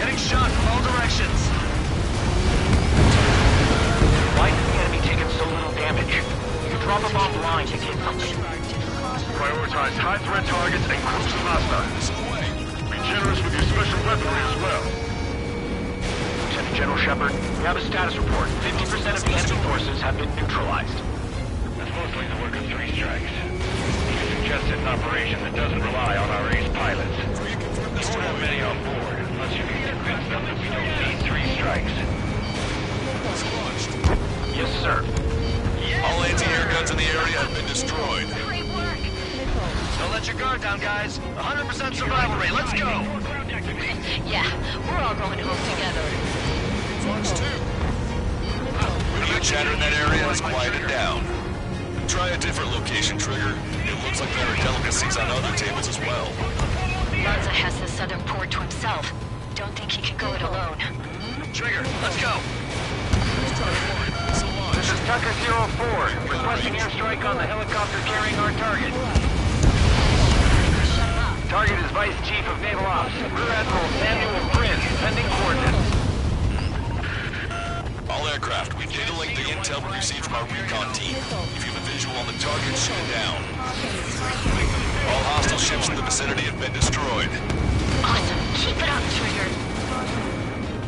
Getting shot from all directions. Why is the enemy taking so little damage? You drop them offline to get something. Prioritize high-threat targets and groups of hostiles. Be generous with your special weaponry as well. Lieutenant General Shepard, we have a status report. 50% of the enemy forces have been neutralized. That's mostly the work of 3 strikes. You suggested an operation that doesn't rely on our ace pilots. We won't have many on board, unless you can convince them that we don't need 3 strikes. Yes, sir. All anti-air guns in the area have been destroyed. Great work. Don't let your guard down, guys. 100% survival rate. Let's go! Yeah, we're all going home together. Radio chatter in that area has quieted down. Try a different location, Trigger. It looks like there are delicacies on other tables as well. Lanza has the southern port to himself. Don't think he can go it alone. Trigger, let's go! This is Tucker 04, requesting airstrike on the helicopter carrying our target. Target is Vice Chief of Naval Ops, Rear Admiral Samuel Prince, sending coordinates. All aircraft, we've data linked the intel we received from our recon team. If you have a visual on the target, shoot it down. All hostile ships in the vicinity have been destroyed. Awesome. Keep it up, Trigger.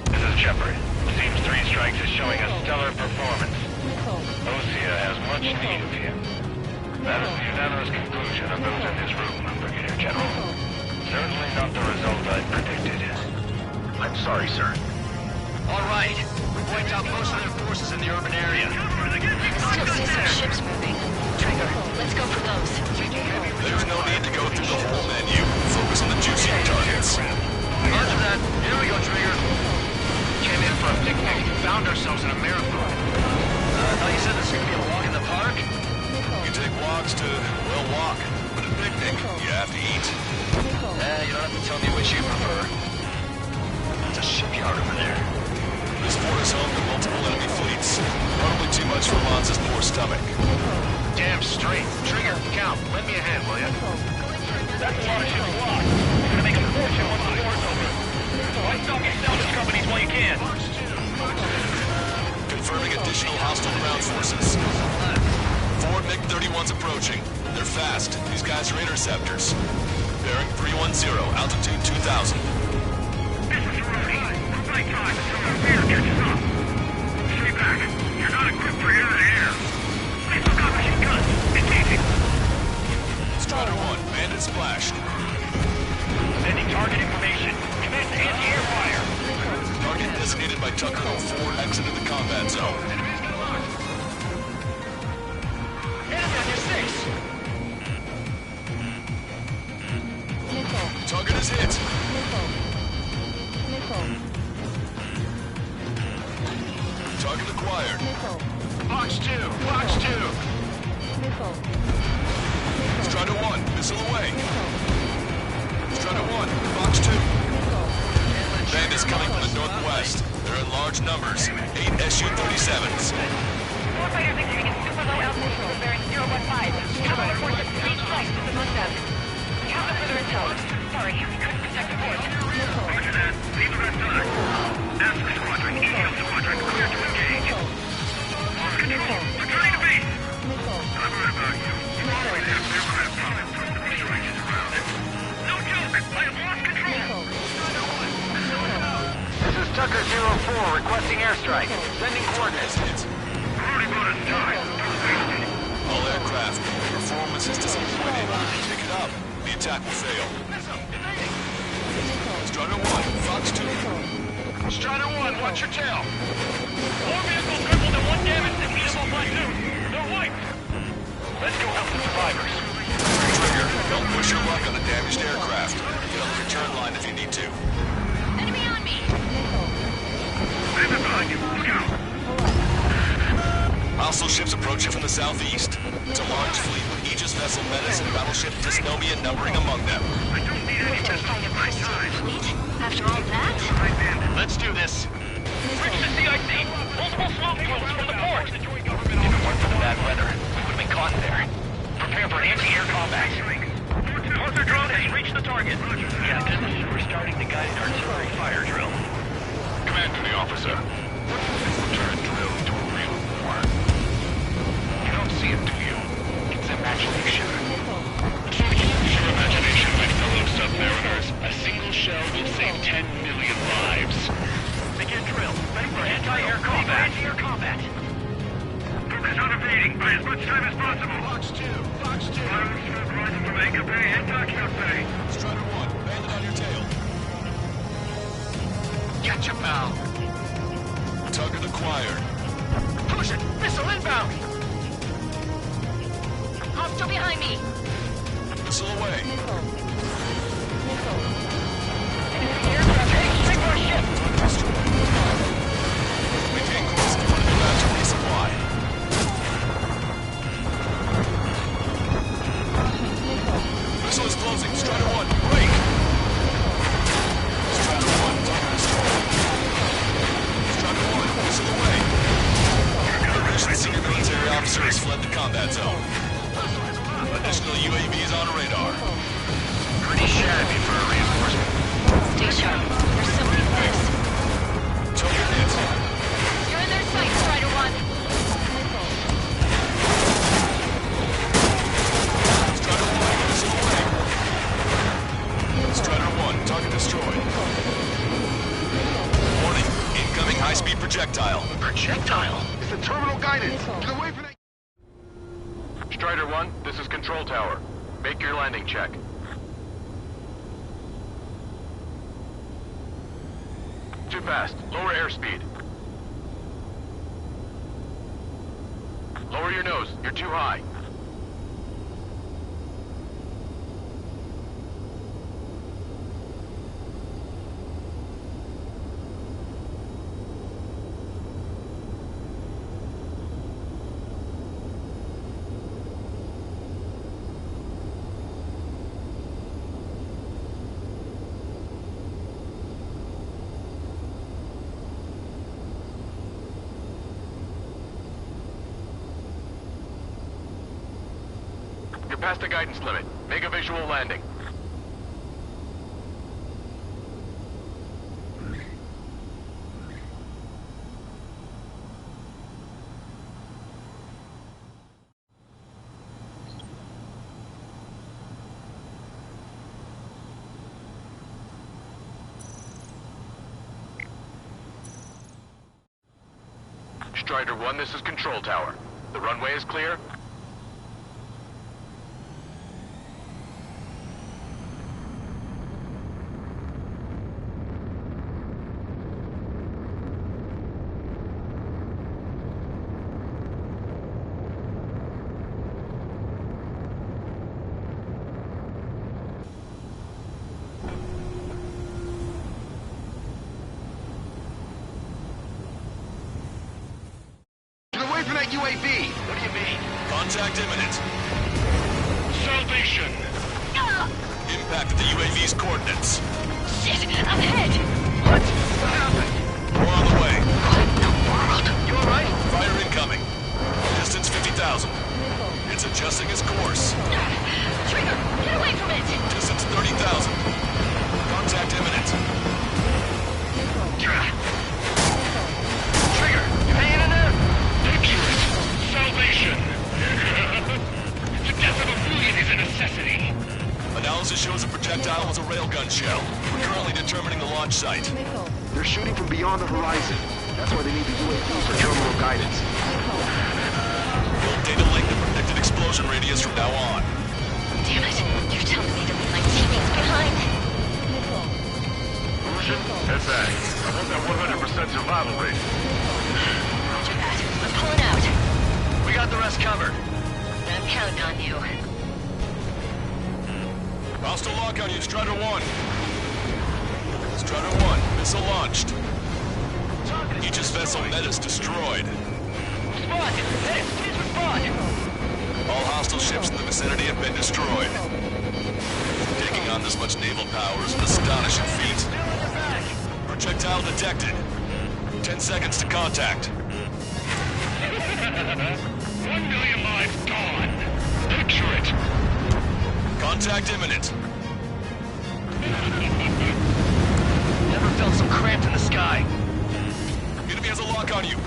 This is Shepard. Seems 3 strikes is showing a stellar performance. Osea has much need of him. That is the unanimous conclusion of those in this room, Brigadier General. Certainly not the result I predicted. I'm sorry, sir. All right. We wiped out most of their forces in the urban area. I still see some ships moving. Trigger, let's go for those. There's no need to go through the whole menu. Focus on the juicy targets. Roger that. Here we go, Trigger. heat. You don't have to tell me which you prefer. It's a shipyard over there. This port is home to multiple enemy fleets. Probably too much for Lanza's poor stomach. Damn straight. Trigger, count. Lend me a hand, will ya? That's a lot of ships lost. You're gonna make a fortune once the door's open. Why stock your salvage companies while you can? Confirming additional hostile ground forces. 4 MiG-31s approaching. They're fast. These guys are interceptors. Bearing 310, altitude 2000. This is Rudy. We're by time until our rear catches up. Stay back. You're not equipped for air-to-air. They still got machine guns. Engaging. Strider 1, bandit splashed. Sending target information. Commence anti-air fire. Target designated by Tucker 04 exited the combat zone. Enemy on your 6. Target is hit. Target acquired. Box 2. Box 2. Strider 1, missile away. Strider 1, Box 2. Bandits coming from the northwest. They're in large numbers. 8 Su-37s. Warfighters exceeding super low altitude bearing 015. Cavalry forces 3 strikes to the northwest. Count the further intel. Sorry, we couldn't protect the port. Roger that. Leave the rest on. Ask Squadron, EL Squadron, clear to engage. Lost control. Returning to base. I've heard about you. You always have aircraft problems from the restorations around it. No joke. I have lost control. This is Tucker 04 requesting airstrike. Sending coordinates. Already brought us time. All aircraft. Performance is disappointing. Pick it up. The attack will fail. Strider 1, Fox 2. Strider 1, watch your tail. 4 vehicles crippled and 1 damaged in Beatable platoon. They're wiped. Let's go help the survivors. Trigger, don't push your luck on a damaged aircraft. Get on the return line if you need to. Enemy on me! Bandit behind you. Look out. Hostile ships approaching from the southeast. It's a large fleet with Aegis vessel Menace and battleship Dysnomia numbering among them. I don't need any missiles at my time. After all that? Let's do this. Reach the CIC. Multiple smoke flows from the port. If it weren't for the bad weather, we would have been caught there. Prepare for anti-air combat. Arthur drone has reached the target. Captain, we're starting the guided artillery fire drill. Command to the officer. Turn drill to a real war. You don't see it, do you? It's imagination. Your imagination, my fellow submariners. A single shell will save 10 million lives. Begin drill. Ready for anti-air combat. Anti-air combat. Focus on evading. Buy as much time as possible. Fox 2, Fox 2. Fireworks rising from Anchor Bay and Dockyard Bay. Strider 1, bandit on your tail. Getcha, pal. Target acquired. Push it. Missile inbound. Hostile behind me! Missile away. Aircraft heading straight for our ship. Maintain course. You want to go back to resupply. Missile is closing. Strider 1, break! Strider 1, target destroyed. Strider 1, missile away. The British senior military officer has fled the combat zone. Additional UAVs on radar. Pretty shabby for a reinforcement. Stay sharp. There's somebody close. Target hit. You're in their sight, Strider 1. Strider 1, missile away. Strider 1, target destroyed. Warning, incoming high-speed projectile. Projectile? It's the terminal guidance. Get away from that. Strider 1, this is Control Tower. Make your landing check. Too fast. Lower airspeed. Lower your nose. You're too high. past the guidance limit. Make a visual landing. Strider 1, this is Control Tower. The runway is clear? For that UAV. What do you mean? Contact imminent. Salvation! Impact at the UAV's coordinates. Shit! I'm hit! What? What happened? More on the way. What in the world? You alright? Fire incoming. Distance 50,000. It's adjusting its course. Trigger, get away from it! Distance 30,000. Contact imminent. Trigger, you hanging in there? Salvation! The death of a million is a necessity. Analysis shows a projectile was a railgun shell. We're currently determining the launch site. They're shooting from beyond the horizon. That's why they need the UAVs for terminal guidance. Build data link the predicted explosion radius from now on. Damn it! You're telling me to leave my teammates behind? Version? Head back. I want that 100% survival rate. Roger that. I'm pulling out. We got the rest covered. Then I'm counting on you. Hostile lock on you, Strider 1. Strider 1, missile launched. Aegis vessel Metis destroyed. Respond! Hey, please respond! All hostile ships in the vicinity have been destroyed. Taking on this much naval power is an astonishing feat. Projectile detected. 10 seconds to contact. 1 million lives gone. Picture it. Contact imminent. Never felt so cramped in the sky. Enemy has a lock on you.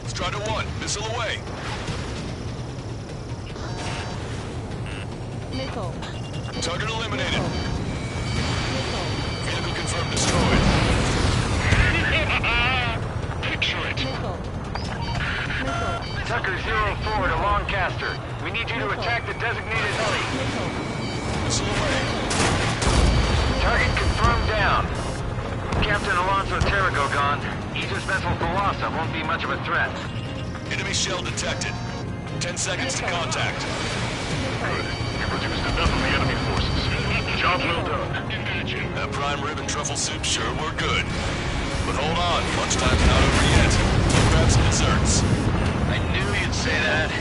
Strider 1, missile away. Missile. Target eliminated. Missile. Vehicle confirmed destroyed. Picture it. Missile. Missile. Tucker 04 to Lancaster. We need you to attack the designated heli. Missile away. Target confirmed down. Captain Alonso Terrigo gone. Aegis vessel Thalassa won't be much of a threat. Enemy shell detected. 10 seconds to contact. Good. You produced enough of the enemy forces. Job well done. Imagine. That prime rib and truffle soup sure were good. But hold on, lunchtime's not over yet. Grab some desserts. I knew you'd say that.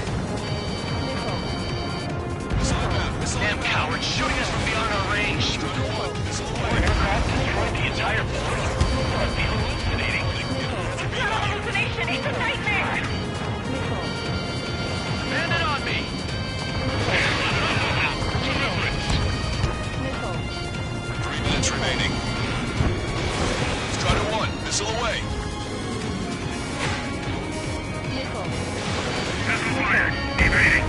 Damn cowards, shooting us from beyond our range. Our aircraft destroyed the entire fleet. Must be hallucinating. It's not a hallucination, it's a nightmare! Land it on me! Deliverance. 3 minutes remaining. Strider 1, missile away. Vessel fired. Evading.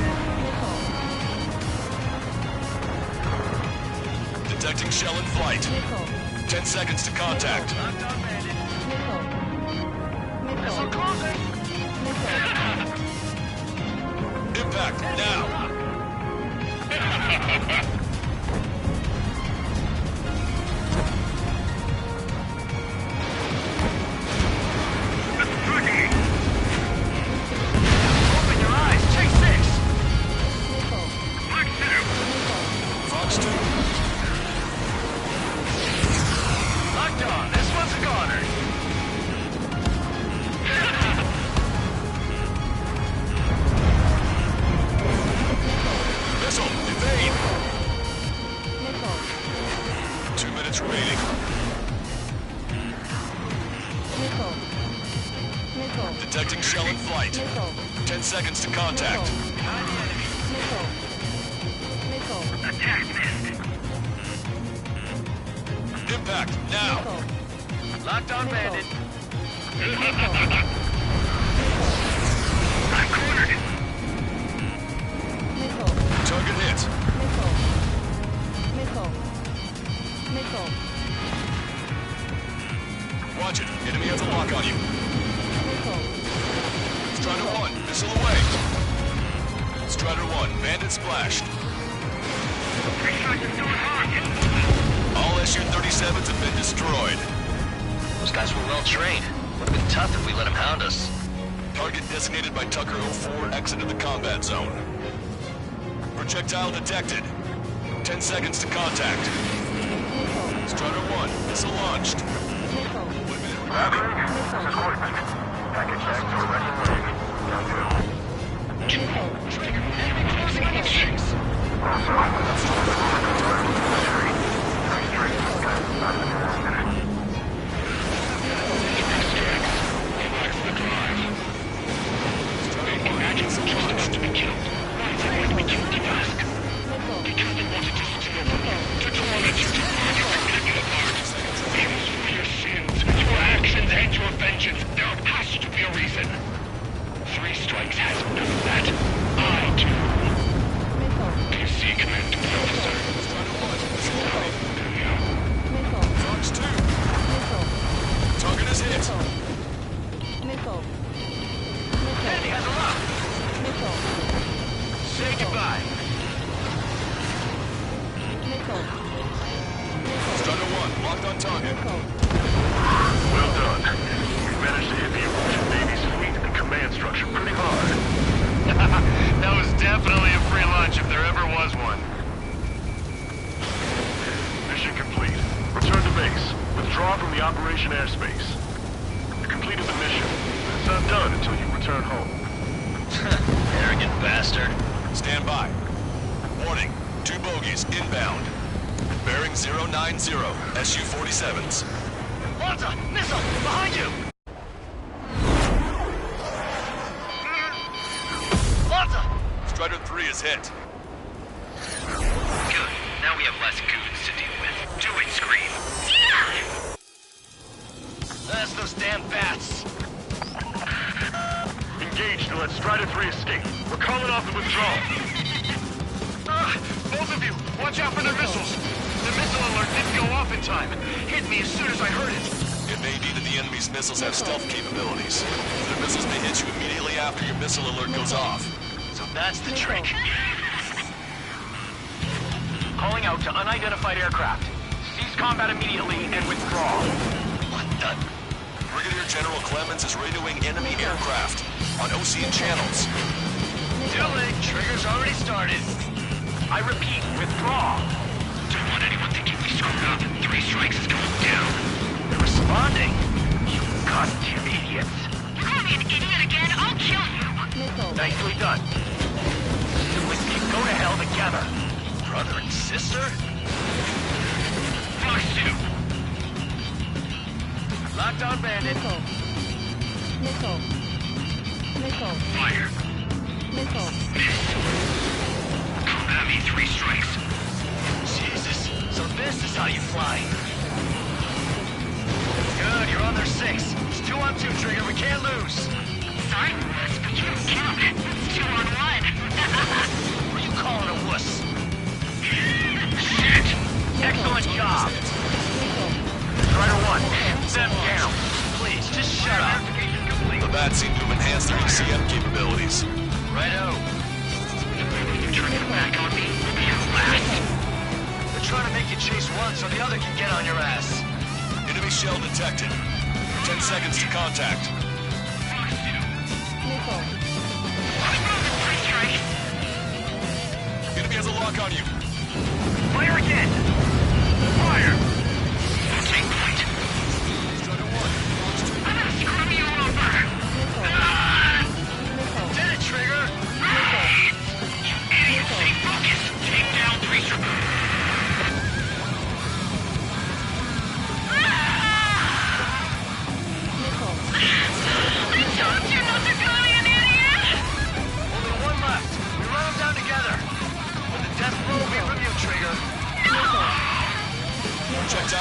Detecting shell in flight. 10 seconds to contact. Missile closing! Impact, now! Open your eyes, take 6! Fox 2. Fox 2. Locked on, this one's a goner. Missile, evade! 2 minutes remaining. Detecting shell in flight. 10 seconds to contact. Attack missed. Impact, now. Locked on bandit. I'm cornered. Target hit. Watch it. Enemy has a lock on you. Strider 1, missile away. Strider 1, bandit splashed. All SU-37s have been destroyed. Those guys were well trained. Would have been tough if we let them hound us. Target designated by Tucker 04 exited the combat zone. Projectile detected. 10 seconds to contact. Strider 1, missile launched. Package back to a record wave. Down Trigger, enemy closing on X6. Imagine some charges to be killed. Why did they want to be killed, you ask? Because they wanted to steal them. To torment you, to harm your particular part. It was for your sins, your actions, and your vengeance. There has to be a reason. 3 Strikes has none of that. I do. PC Command Officer. Fox 2. Target is hit. Enemy has a lock. Say goodbye. Strider 1, locked on target. Well done. You've managed to hit the Evolution Navy's fleet and command structure pretty hard. That was definitely a free lunch if there ever was one. Mission complete. Return to base. Withdraw from the operation airspace. You completed the mission. It's not done until you return home. Arrogant bastard. Stand by. Warning, 2 bogies inbound. Bearing 090, SU-47s. Malta, missile, behind you. Malta. Strider 3 is hit. Good. Now we have less goons to deal with. Do it, Scream. That's those damn bats. Engage to let Strider 3 escape. We're calling off the withdrawal. Both of you, watch out for their missiles. The missile alert didn't go off in time. Hit me as soon as I heard it. It may be that the enemy's missiles have stealth capabilities. Their missiles may hit you immediately after your missile alert goes off. So that's the trick. Calling out to unidentified aircraft. Cease combat immediately and withdraw. What the? Brigadier General Clemens is radioing enemy aircraft on Ocean channels. Too late. Trigger's already started. I repeat, withdraw. Don't want anyone thinking we screwed up. 3 Strikes is going down. They're responding. You goddamn idiots. You call me an idiot again, I'll kill you. Nicely done. You and me go to hell together. Brother and sister? Fox 2. Locked on bandit. Fire. Come at me, 3 Strikes. Jesus. So this is how you fly. Good, you're on their 6. It's 2 on 2, Trigger. We can't lose. Sorry, wuss, but you don't count. It's 2 on 1. What are you calling a wuss? Shit! Excellent job. Strider 1, shoot them down. Please, just shut up. The bats seem to have enhanced their ECM capabilities. Righto. You turn your back on me, we'll be your last. They're trying to make you chase one so the other can get on your ass. Enemy shell detected. 10 seconds to contact. Enemy has a lock on you. Fire again! Fire! Take point. I'm gonna screw you over. Did it, Trigger! You idiot, stay focused. Take down 3 Strikes. I told you not to go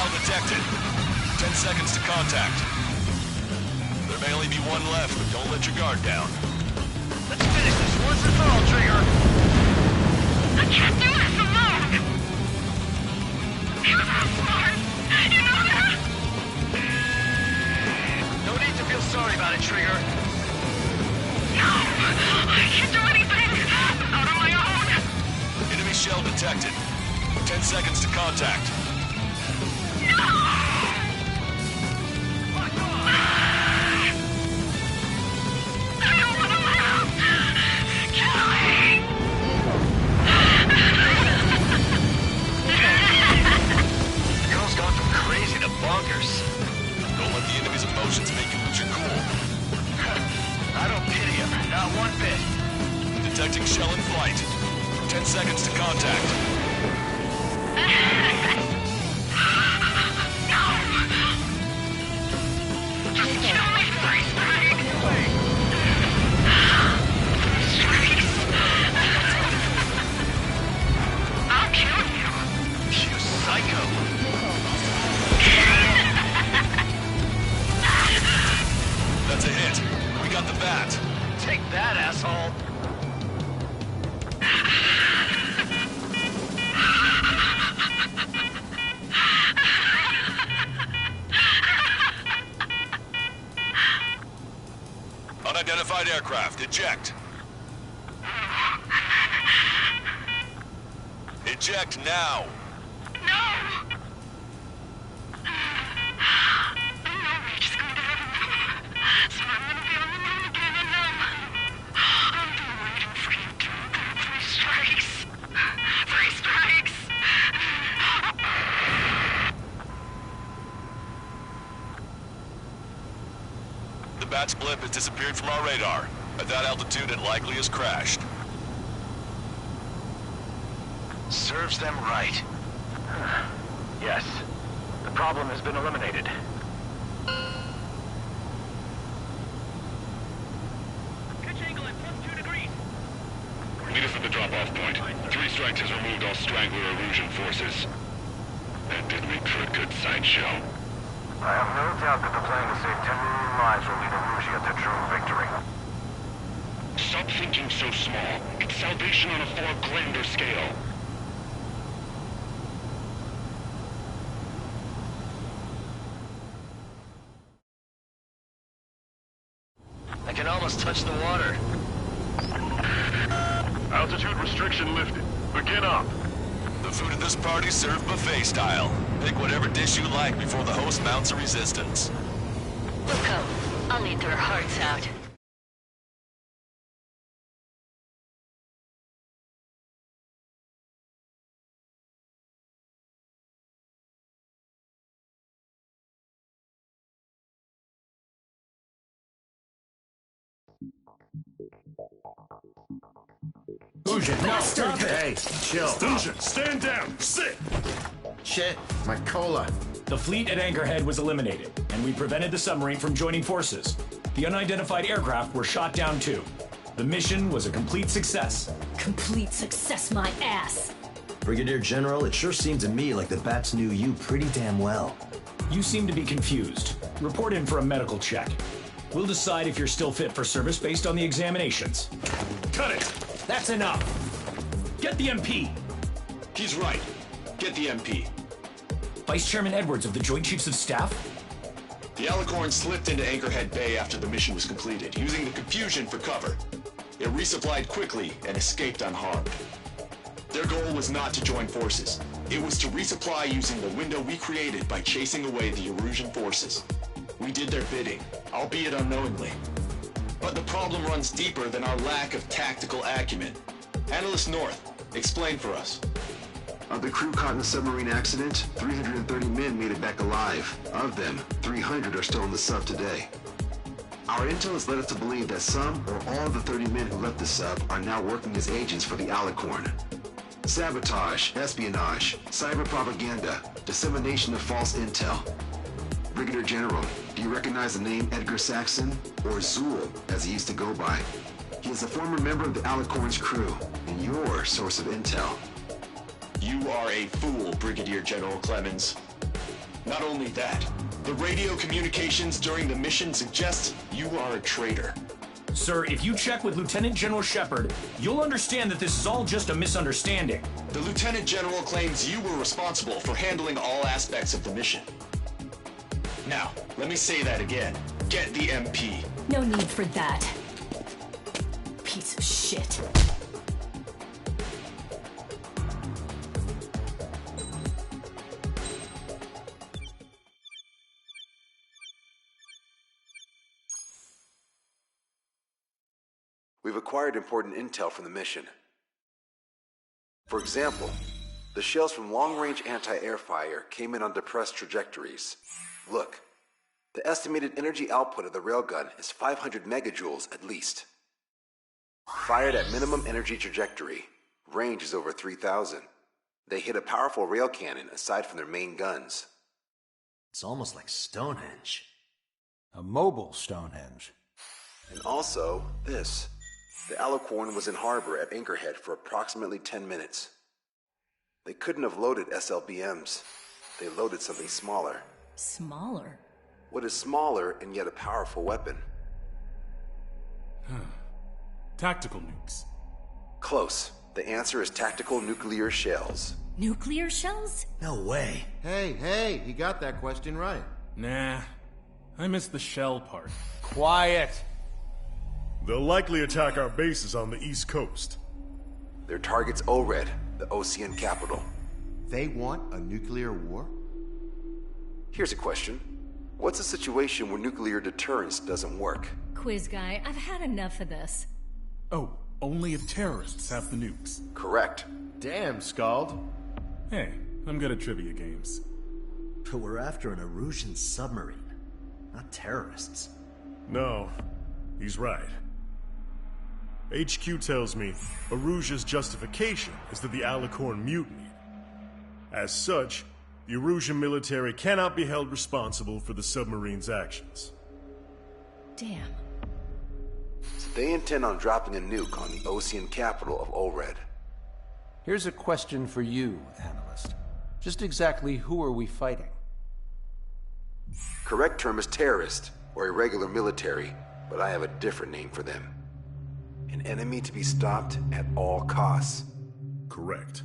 hostile detected. 10 seconds to contact. There may only be one left, but don't let your guard down. Let's finish this once and for all, Trigger. I can't do this alone. You're so smart. You know that? No need to feel sorry about it, Trigger. No, I can't do anything. Out on my own. Enemy shell detected. 10 seconds to contact. Bonkers. Don't let the enemy's emotions make you lose your cool. I don't pity him, not one bit. Detecting shell in flight. 10 seconds to contact. Just kill me, Free Strike! Strikes! I'll kill you! You psycho! That's a hit. We got the bat. Take that, asshole! Unidentified aircraft, eject. Eject now. The bat's blimp has disappeared from our radar. At that altitude, it likely has crashed. Serves them right. Yes. The problem has been eliminated. Pitch angle at +2 degrees. Meet us at the drop-off point. 3 Strikes has removed all Strangler Erusian forces. That did make for a good sideshow. I have no doubt that the plan to save 10 million lives will lead Erusia to true victory. Stop thinking so small. It's salvation on a far grander scale. I can almost touch the water. Altitude restriction lifted. Begin up. The food at this party served buffet style. Pick whatever dish you like before the host mounts a resistance. We'll go. I'll eat their hearts out. Fusion, no, stop it! Hey, chill. Fusion, stand down! Sit! Shit, my cola. The fleet at Anchorhead was eliminated, and we prevented the submarine from joining forces. The unidentified aircraft were shot down too. The mission was a complete success. Complete success, my ass. Brigadier General, it sure seemed to me like the bats knew you pretty damn well. You seem to be confused. Report in for a medical check. We'll decide if you're still fit for service based on the examinations. Cut it! That's enough. Get the MP. He's right. Get the MP. Vice Chairman Edwards of the Joint Chiefs of Staff? The Alicorn slipped into Anchorhead Bay after the mission was completed, using the confusion for cover. It resupplied quickly and escaped unharmed. Their goal was not to join forces. It was to resupply using the window we created by chasing away the Erusian forces. We did their bidding, albeit unknowingly. But the problem runs deeper than our lack of tactical acumen. Analyst North, explain for us. Of the crew caught in the submarine accident, 330 men made it back alive. Of them, 300 are still in the sub today. Our intel has led us to believe that some or all of the 30 men who left the sub are now working as agents for the Alicorn. Sabotage, espionage, cyber propaganda, dissemination of false intel. Brigadier General, do you recognize the name Edgar Saxon, or Zool, as he used to go by? He is a former member of the Alicorn's crew, and your source of intel. You are a fool, Brigadier General Clemens. Not only that, the radio communications during the mission suggest you are a traitor. Sir, if you check with Lieutenant General Shepard, you'll understand that this is all just a misunderstanding. The Lieutenant General claims you were responsible for handling all aspects of the mission. Now, let me say that again. Get the MP. No need for that. Piece of shit. We've acquired important intel from the mission. For example, the shells from long-range anti-air fire came in on depressed trajectories. Look, the estimated energy output of the railgun is 500 megajoules at least. Fired at minimum energy trajectory, range is over 3,000. They hit a powerful rail cannon aside from their main guns. It's almost like Stonehenge. A mobile Stonehenge. And also, this. The Alicorn was in harbor at Anchorhead for approximately 10 minutes. They couldn't have loaded SLBMs. They loaded something smaller. Smaller? What is smaller and yet a powerful weapon? Tactical nukes. Close. The answer is tactical nuclear shells. Nuclear shells? No way. Hey, he got that question right. Nah, I missed the shell part. Quiet. They'll likely attack our bases on the East Coast. Their target's ORED, the Osean capital. They want a nuclear war? Here's a question. What's a situation where nuclear deterrence doesn't work? Quiz guy, I've had enough of this. Oh, only if terrorists have the nukes. Correct. Damn, Scald. Hey, I'm good at trivia games. But we're after an Erusian submarine, not terrorists. No, he's right. HQ tells me Erusia's justification is that the Alicorn mutinied. As such, the Erusian military cannot be held responsible for the submarine's actions. Damn. So they intend on dropping a nuke on the Osean capital of ORED. Here's a question for you, analyst. Just exactly who are we fighting? Correct term is terrorist, or irregular military, but I have a different name for them. An enemy to be stopped at all costs. Correct.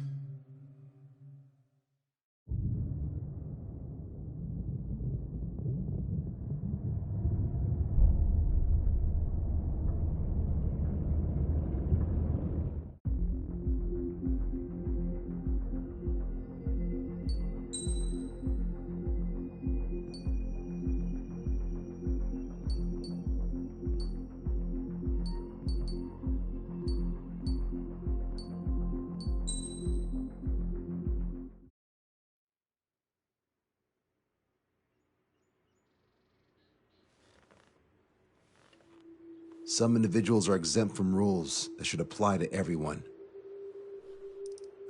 Some individuals are exempt from rules that should apply to everyone.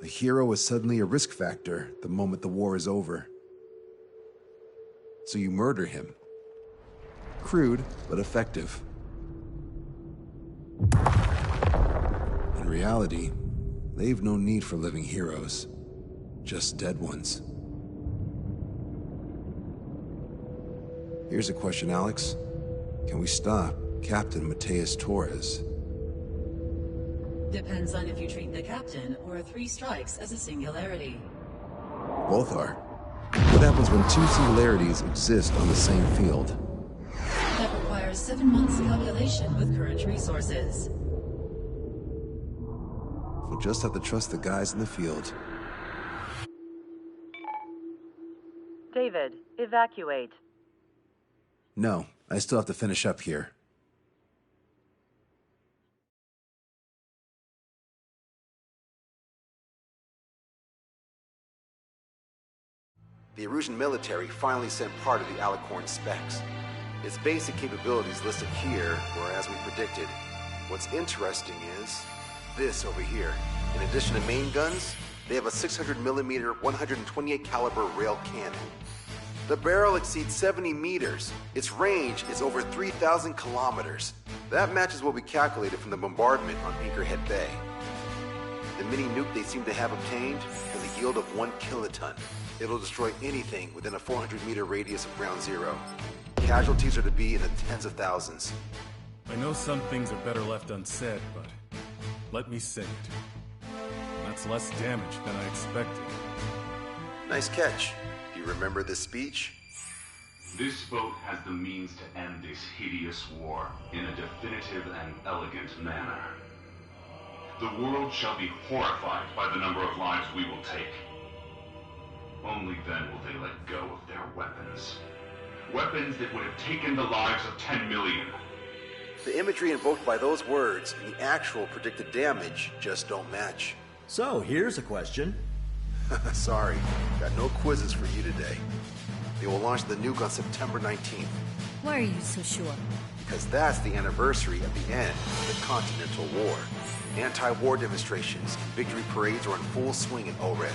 A hero is suddenly a risk factor the moment the war is over. So you murder him. Crude, but effective. In reality, they've no need for living heroes, just dead ones. Here's a question, Alex. Can we stop Captain Mateus Torres? Depends on if you treat the captain or 3 strikes as a singularity. Both are. What happens when 2 singularities exist on the same field? That requires 7 months calculation with current resources. We'll just have to trust the guys in the field. David, evacuate. No, I still have to finish up here. The Erusian military finally sent part of the Alicorn specs. Its basic capabilities listed here were as we predicted. What's interesting is this over here. In addition to main guns, they have a 600mm 128 caliber rail cannon. The barrel exceeds 70 meters. Its range is over 3,000 kilometers. That matches what we calculated from the bombardment on Anchorhead Bay. The mini nuke they seem to have obtained has a yield of 1 kiloton. It'll destroy anything within a 400-meter radius of ground zero. Casualties are to be in the tens of thousands. I know some things are better left unsaid, but let me say it. That's less damage than I expected. Nice catch. Do you remember this speech? This vote has the means to end this hideous war in a definitive and elegant manner. The world shall be horrified by the number of lives we will take. Only then will they let go of their weapons. Weapons that would have taken the lives of 10 million. The imagery invoked by those words and the actual predicted damage just don't match. So, here's a question. Sorry, got no quizzes for you today. They will launch the nuke on September 19th. Why are you so sure? Because that's the anniversary of the end of the Continental War. Anti-war demonstrations and victory parades are in full swing in ORED.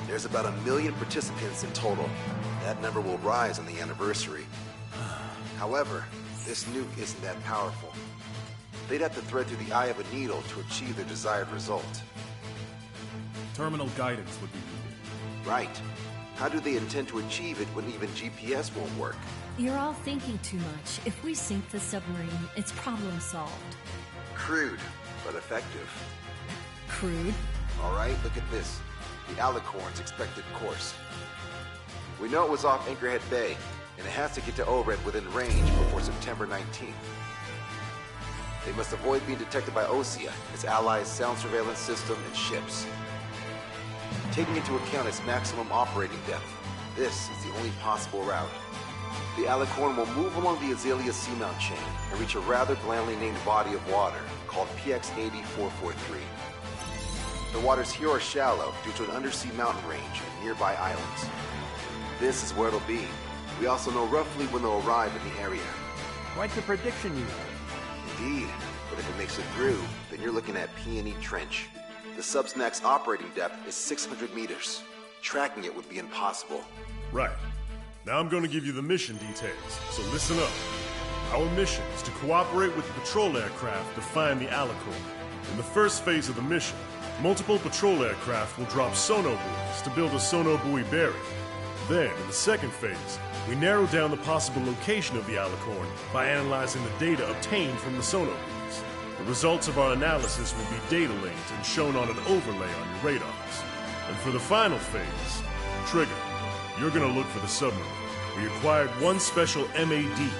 There's about 1 million participants in total. That number will rise on the anniversary. However, this nuke isn't that powerful. They'd have to thread through the eye of a needle to achieve their desired result. Terminal guidance would be needed. Right. How do they intend to achieve it when even GPS won't work? You're all thinking too much. If we sink the submarine, it's problem solved. Crude, but effective. Crude? All right, look at this. The Alicorn's expected course. We know it was off Anchorhead Bay, and it has to get to ORED within range before September 19th. They must avoid being detected by OSEA, its allies' sound surveillance system, and ships. Taking into account its maximum operating depth, this is the only possible route. The Alicorn will move along the Azalea Seamount chain and reach a rather blandly named body of water called PX-8443. The waters here are shallow due to an undersea mountain range and nearby islands. This is where it'll be. We also know roughly when they'll arrive in the area. Quite the prediction you have. Indeed, but if it makes it through, then you're looking at P&E Trench. The sub's next operating depth is 600 meters. Tracking it would be impossible. Right. Now I'm going to give you the mission details, so listen up. Our mission is to cooperate with the patrol aircraft to find the Alicorn. In the first phase of the mission, multiple patrol aircraft will drop sonobuoys to build a sonobuoy barrier. Then, in the second phase, we narrow down the possible location of the Alicorn by analyzing the data obtained from the sonobuoys. The results of our analysis will be data linked and shown on an overlay on your radars. And for the final phase, Trigger, you're gonna look for the submarine. We acquired one special MAD,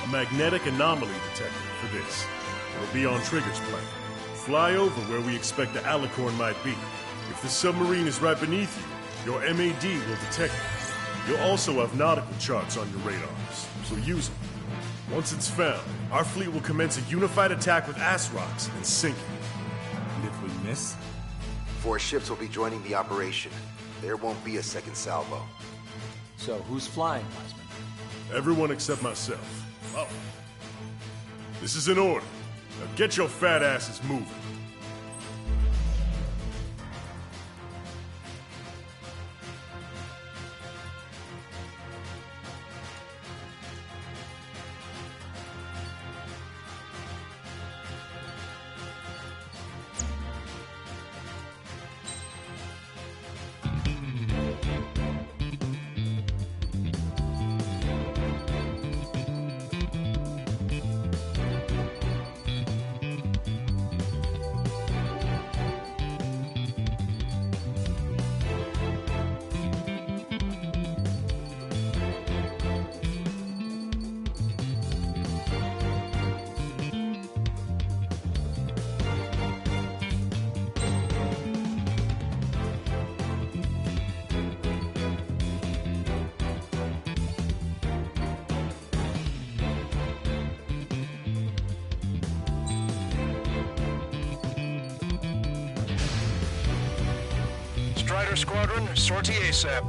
a magnetic anomaly detector, for this. It'll be on Trigger's plane. Fly over where we expect the Alicorn might be. If the submarine is right beneath you, your MAD will detect it. You'll also have nautical charts on your radars, so use them. Once it's found, our fleet will commence a unified attack with ASROCs and sink it. And if we miss? 4 ships will be joining the operation. There won't be a second salvo. So, who's flying, Wiseman? Everyone except myself. Oh. This is in order. Now get your fat asses moving. Strider Squadron, sortie ASAP.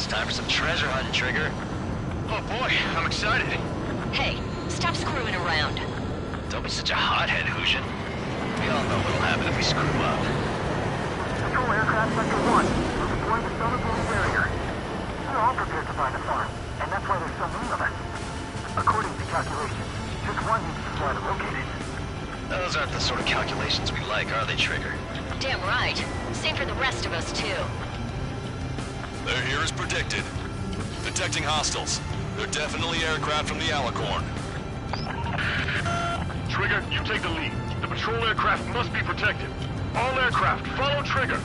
Time for some treasure hunting, Trigger. Oh boy, I'm excited. Hey, stop screwing around. Don't be such a hothead, Hushin. We all know what'll happen if we screw up. Control aircraft sector 1. We're deploying the solar boom barrier. We're all prepared to find the farm, and that's why there's so many of us. According to calculations, just one needs to fly to locate it. Those aren't the sort of calculations we like, are they, Trigger? Damn right. Same for the rest of us, too. They're here as predicted. Detecting hostiles. They're definitely aircraft from the Alicorn. Trigger, you take the lead. The patrol aircraft must be protected. All aircraft, follow Trigger.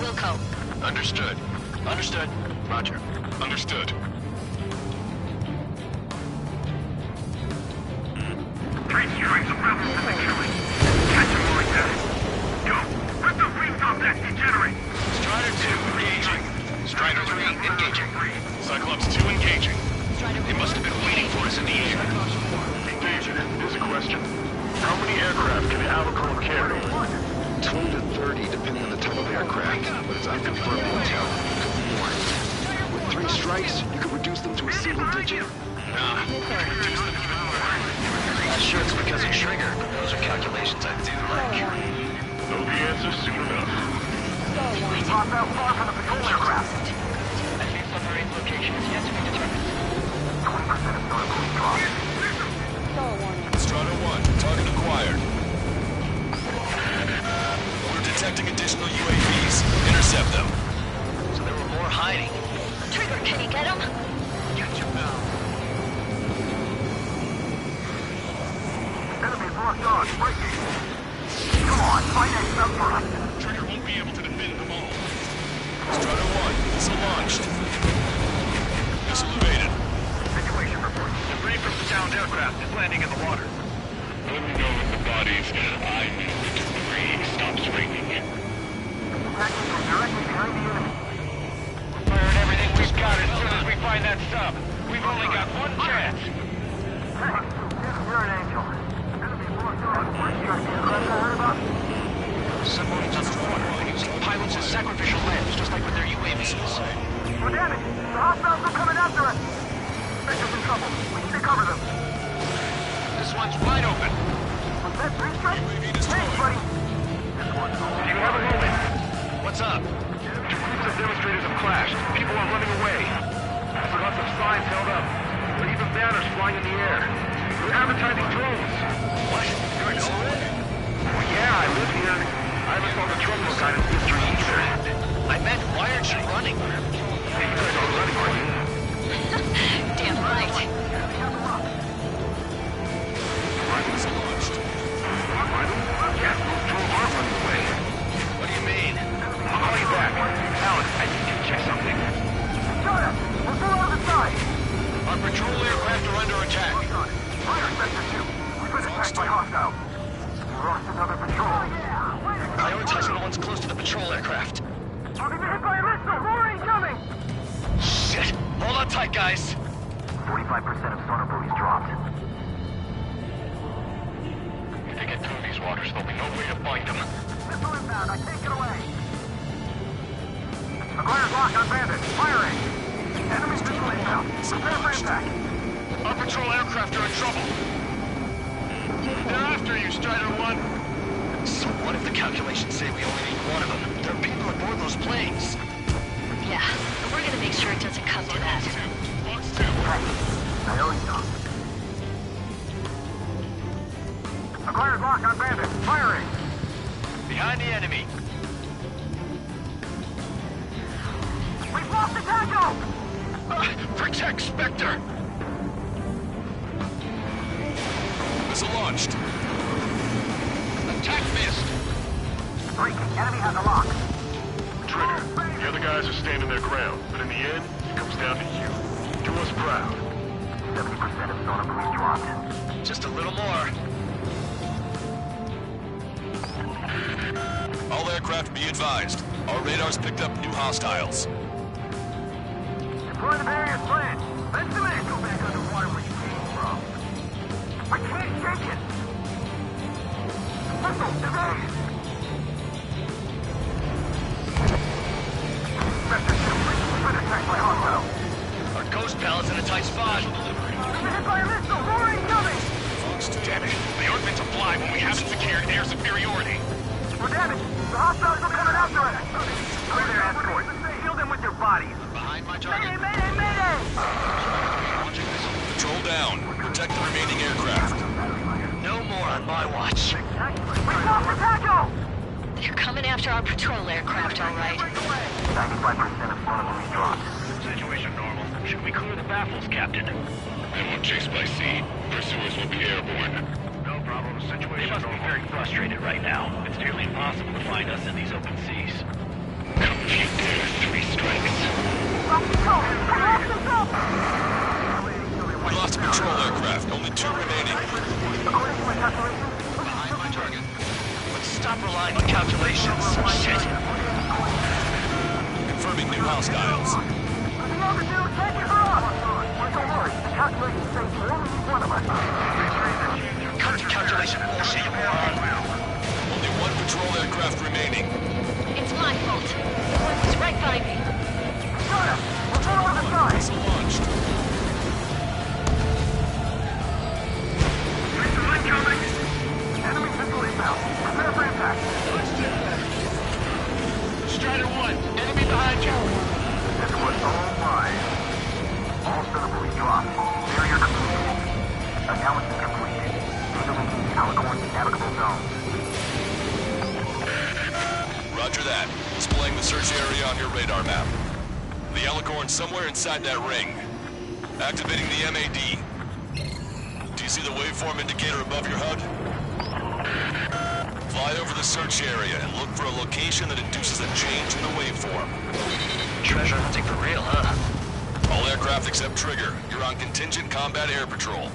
Wilco. Understood. Understood. Roger. Understood. Three strikes of rebels in the killing. Catch them like that. Go. Let the wings off that degenerate. Strider 2, engaging. Strider 3, engaging. Cyclops 2 engaging. They must have been waiting for us in the air. David, here's a question. How many aircraft can the Alicorn carry? 20 to 30, depending on the type of aircraft, but it's unconfirmed intel. Could be more. With 3 strikes, you could reduce them to a single digit. Nah, we could reduce them even more. Not sure it's because of Trigger, but those are calculations I do like. Know the answer soon enough. Drop out far from the patrol aircraft. At least submarine location is yet to be determined. 20% of solar boom dropped. Strata 1, target acquired. We're detecting additional UAVs. Intercept them. So there were more hiding. Trigger, can you get him? Get you now. Enemies locked on. Breaking. Come on, find that sub for us. Trigger won't be able to defend them all. Strata 1, missile launched. Missile evaded. Situation report. Debris from the downed aircraft is landing in the water. Unknown the bodies, I knew the debris stops raining. Attacking from directly behind the enemy. Firing everything we've got as soon as we find that sub. We've only got one chance. Hey, you're an angel. Enemies locked on. Where's the aircraft I heard about? Submarines underwater, using pilots as sacrificial lambs, just like with their UAVs. We're damaged. The hostiles are coming after us. Vector's in trouble. We need to cover them. This one's wide open. Was that 3 strikes? Thanks, buddy. This one's Do you have a moment? What's up? Two groups of demonstrators have clashed. People are running away. There's lots of signs held up. There are even banners flying in the air. They're advertising drones. What? You're in Norwood? Well, yeah, I live here. I haven't saw the terminal guidance history either. I meant, why aren't you running? Hey, you guys aren't running, are you? Damn right. Missile launched. Yes, those drones are running away. What do you mean? I'll call you back. Alex, I need you to check something. Shut up! We're still on the side! Our patrol aircraft are under attack. Fire Sector 2. We've been attacked by hostiles. We lost another patrol. Prioritizing the ones close to the patrol aircraft. I'll be hit by a missile! More incoming! Shit! Hold on tight, guys. 45% of sonar buoys dropped. If they get through these waters, there'll be no way to find them. Missile inbound. I can't get away. McGuire's locked on bandit. Firing. Enemy missile inbound. Prepare for impact. Our patrol aircraft are in trouble. They're after you, Strider 1. So what if the calculations say we only need one of them? There are people aboard those planes. Yeah, but we're gonna make sure it doesn't come to that. Box 2. I owe you. McGuire's locked on bandit. Firing. Behind the enemy. We've lost the tackle! Protect Spectre! Missile launched. Attack missed! Breaking. Enemy has a lock. Trigger, the other guys are standing their ground, but in the end, it comes down to you. Do us proud. 70% of sonar buoys dropped. Just a little more. All aircraft be advised. Our radars picked up new hostiles. Deploy the barrier plan. Let the man go back underwater where you came from. I can't shake it. Missile, evade! Sector 2, we've been attacked by hostiles. spot. Damn it. They aren't meant to fly when we haven't secured air superiority. We're damaged. The hostiles are coming after us. Clear their escorts. Shield them with your bodies. Behind my target. Mayday! Patrol down. Protect the remaining aircraft. No more on my watch. We lost the tackle! They're coming after our patrol aircraft, all right. 95% of Sonobuoy dropped. Situation normal. Should we clear the baffles, Captain? They won't chase by sea. Pursuers will be airborne. No problem. Situation They must be very frustrated right now. It's nearly impossible to find us in these open seas. Come if you dare, 3 strikes. We lost a patrol aircraft. Only 2 remaining. Behind my target. Let's stop relying on calculations. Shit. Confirming new hostiles. Cut the calculation bullshit, you moron. Only 1 patrol aircraft remaining. It's my fault. One was right by me. Missile launched. Enemy missile inbound. Prepare for impact. Strider 1, enemy behind you. This was all mine. All Sonobuoy dropped. Barrier completed. Analysis complete. Data linking the Alicorn navigable zone. Roger that. Displaying the search area on your radar map. The Alicorn's somewhere inside that ring. Activating the MAD. Do you see the waveform indicator above your HUD? Fly over the search area and look for a location that induces a change in the waveform. Treasure hunting for real, huh? All aircraft except Trigger, you're on contingent combat air patrol.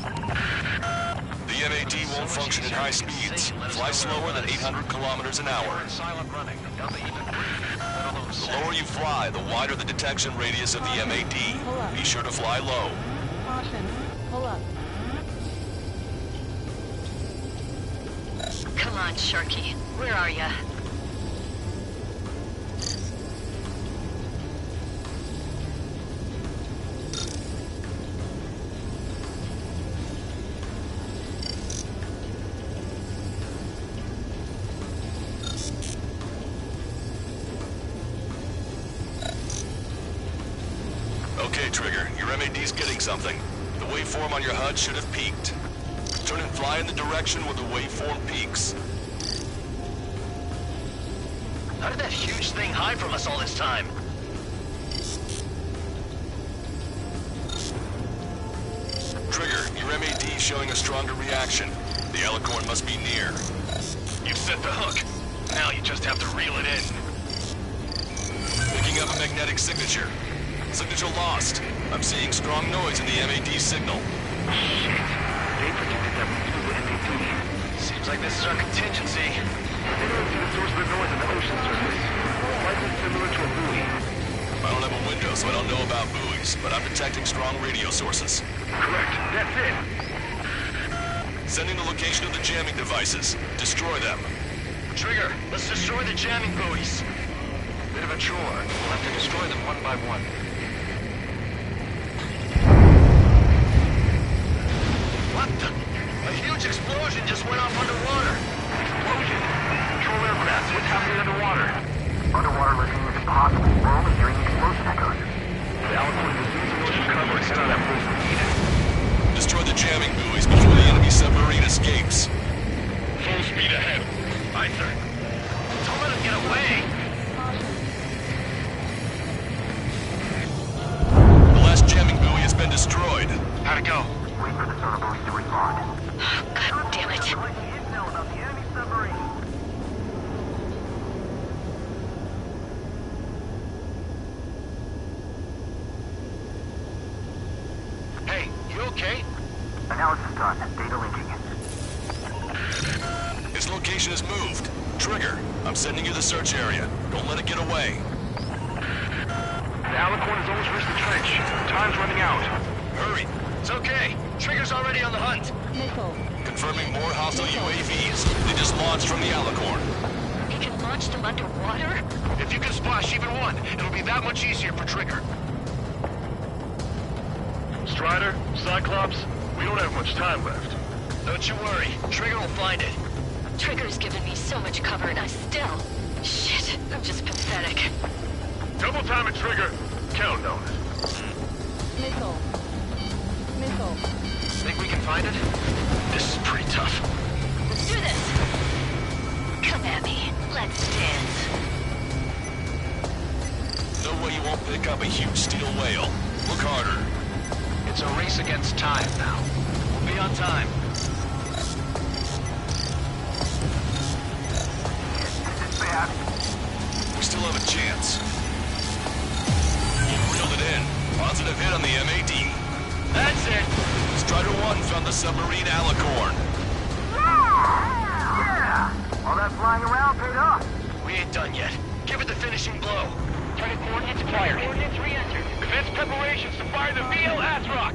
The MAD won't function at high speeds. Fly slower than 800 kilometers an hour. Silent running. The lower you fly, the wider the detection radius of the MAD. Be sure to fly low. Caution. Pull up. Come on, Sharky. Where are ya? Okay, Trigger, your MAD's getting something. The waveform on your HUD should have peaked. Turn and fly in the direction where the waveform peaks. How did that huge thing hide from us all this time? Trigger, your MAD's showing a stronger reaction. The Alicorn must be near. You've set the hook. Now you just have to reel it in. Picking up a magnetic signature. Signature lost. I'm seeing strong noise in the MAD signal. They predicted that we flew the MAD. Seems like this is our contingency. They don't see the source of the noise in the ocean surface. Likely similar to a buoy. I don't have a window, so I don't know about buoys, but I'm detecting strong radio sources. Correct. That's it. Sending the location of the jamming devices. Destroy them. Trigger, let's destroy the jamming buoys. Bit of a chore. We'll have to destroy them one by one. What the? A huge explosion just went off underwater. Explosion. Control aircraft. What's happening underwater? Underwater listening is impossible. We're only hearing explosion echoes. The Alicorn is using ocean cover to center that full speed. Destroy the jamming buoys before the enemy submarine escapes. Full speed ahead. Aye, sir. Don't let him get away. The last jamming buoy has been destroyed. How'd it go? Wait for the Sonobuoy to respond. God damn it. Intel about the enemy submarine. Hey, you okay? Analysis done. Data linking. Its location is moved. Trigger, I'm sending you the search area. Don't let it get away. The Alicorn has almost reached the trench. Time's running out. Hurry. It's okay. Trigger's already on the hunt. Missile. Confirming more hostile UAVs. They just launched from the Alicorn. You can launch them underwater? If you can splash even one, it'll be that much easier for Trigger. Strider, Cyclops, we don't have much time left. Don't you worry. Trigger will find it. Trigger's given me so much cover and I still... Shit, I'm just pathetic. Double time it, Trigger. Count on it. Missile. Missile. Think we can find it? This is pretty tough. Let's do this. Come at me. Let's dance. No way you won't pick up a huge steel whale. Look harder. It's a race against time now. We'll be on time. We still have a chance. You've reeled it in. Positive hit on the MAD. That's it! Strider 1 found the submarine Alicorn. Yeah! All that flying around paid off. We ain't done yet. Give it the finishing blow. Target coordinates acquired. Coordinates re-entered. Commence preparations to fire the VL Azrock.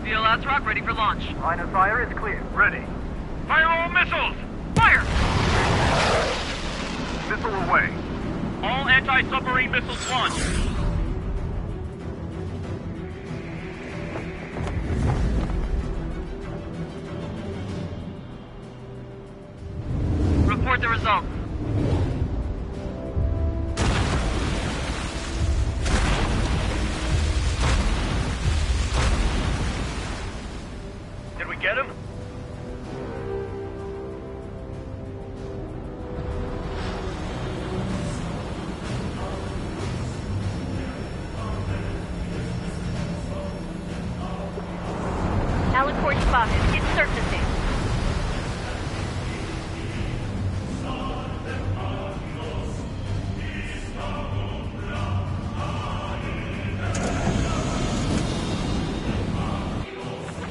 VL Azrock ready for launch. Line of fire is clear. Ready. Fire all missiles! Fire! Missile away. All anti-submarine missiles launched. Report the results. Did we get him? Alicorn spotted. It's surfacing.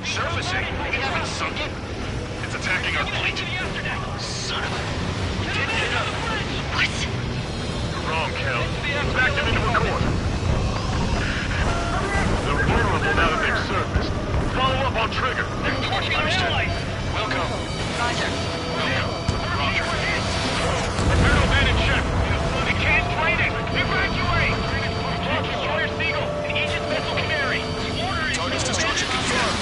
Surfacing? We haven't sunk it? It's attacking our fleet. Son of a... We didn't hit up. What? You're wrong, Cal. Backed them into a corner. They're vulnerable now that they've surfaced. Follow up on Trigger. They're torching our allies. Welcome. Roger. Roger. Prepare to abandon ship. They can't drain it. Evacuate. Launch Destroyer Seagull and Aegis Missile Canary. Target's destruction confirmed.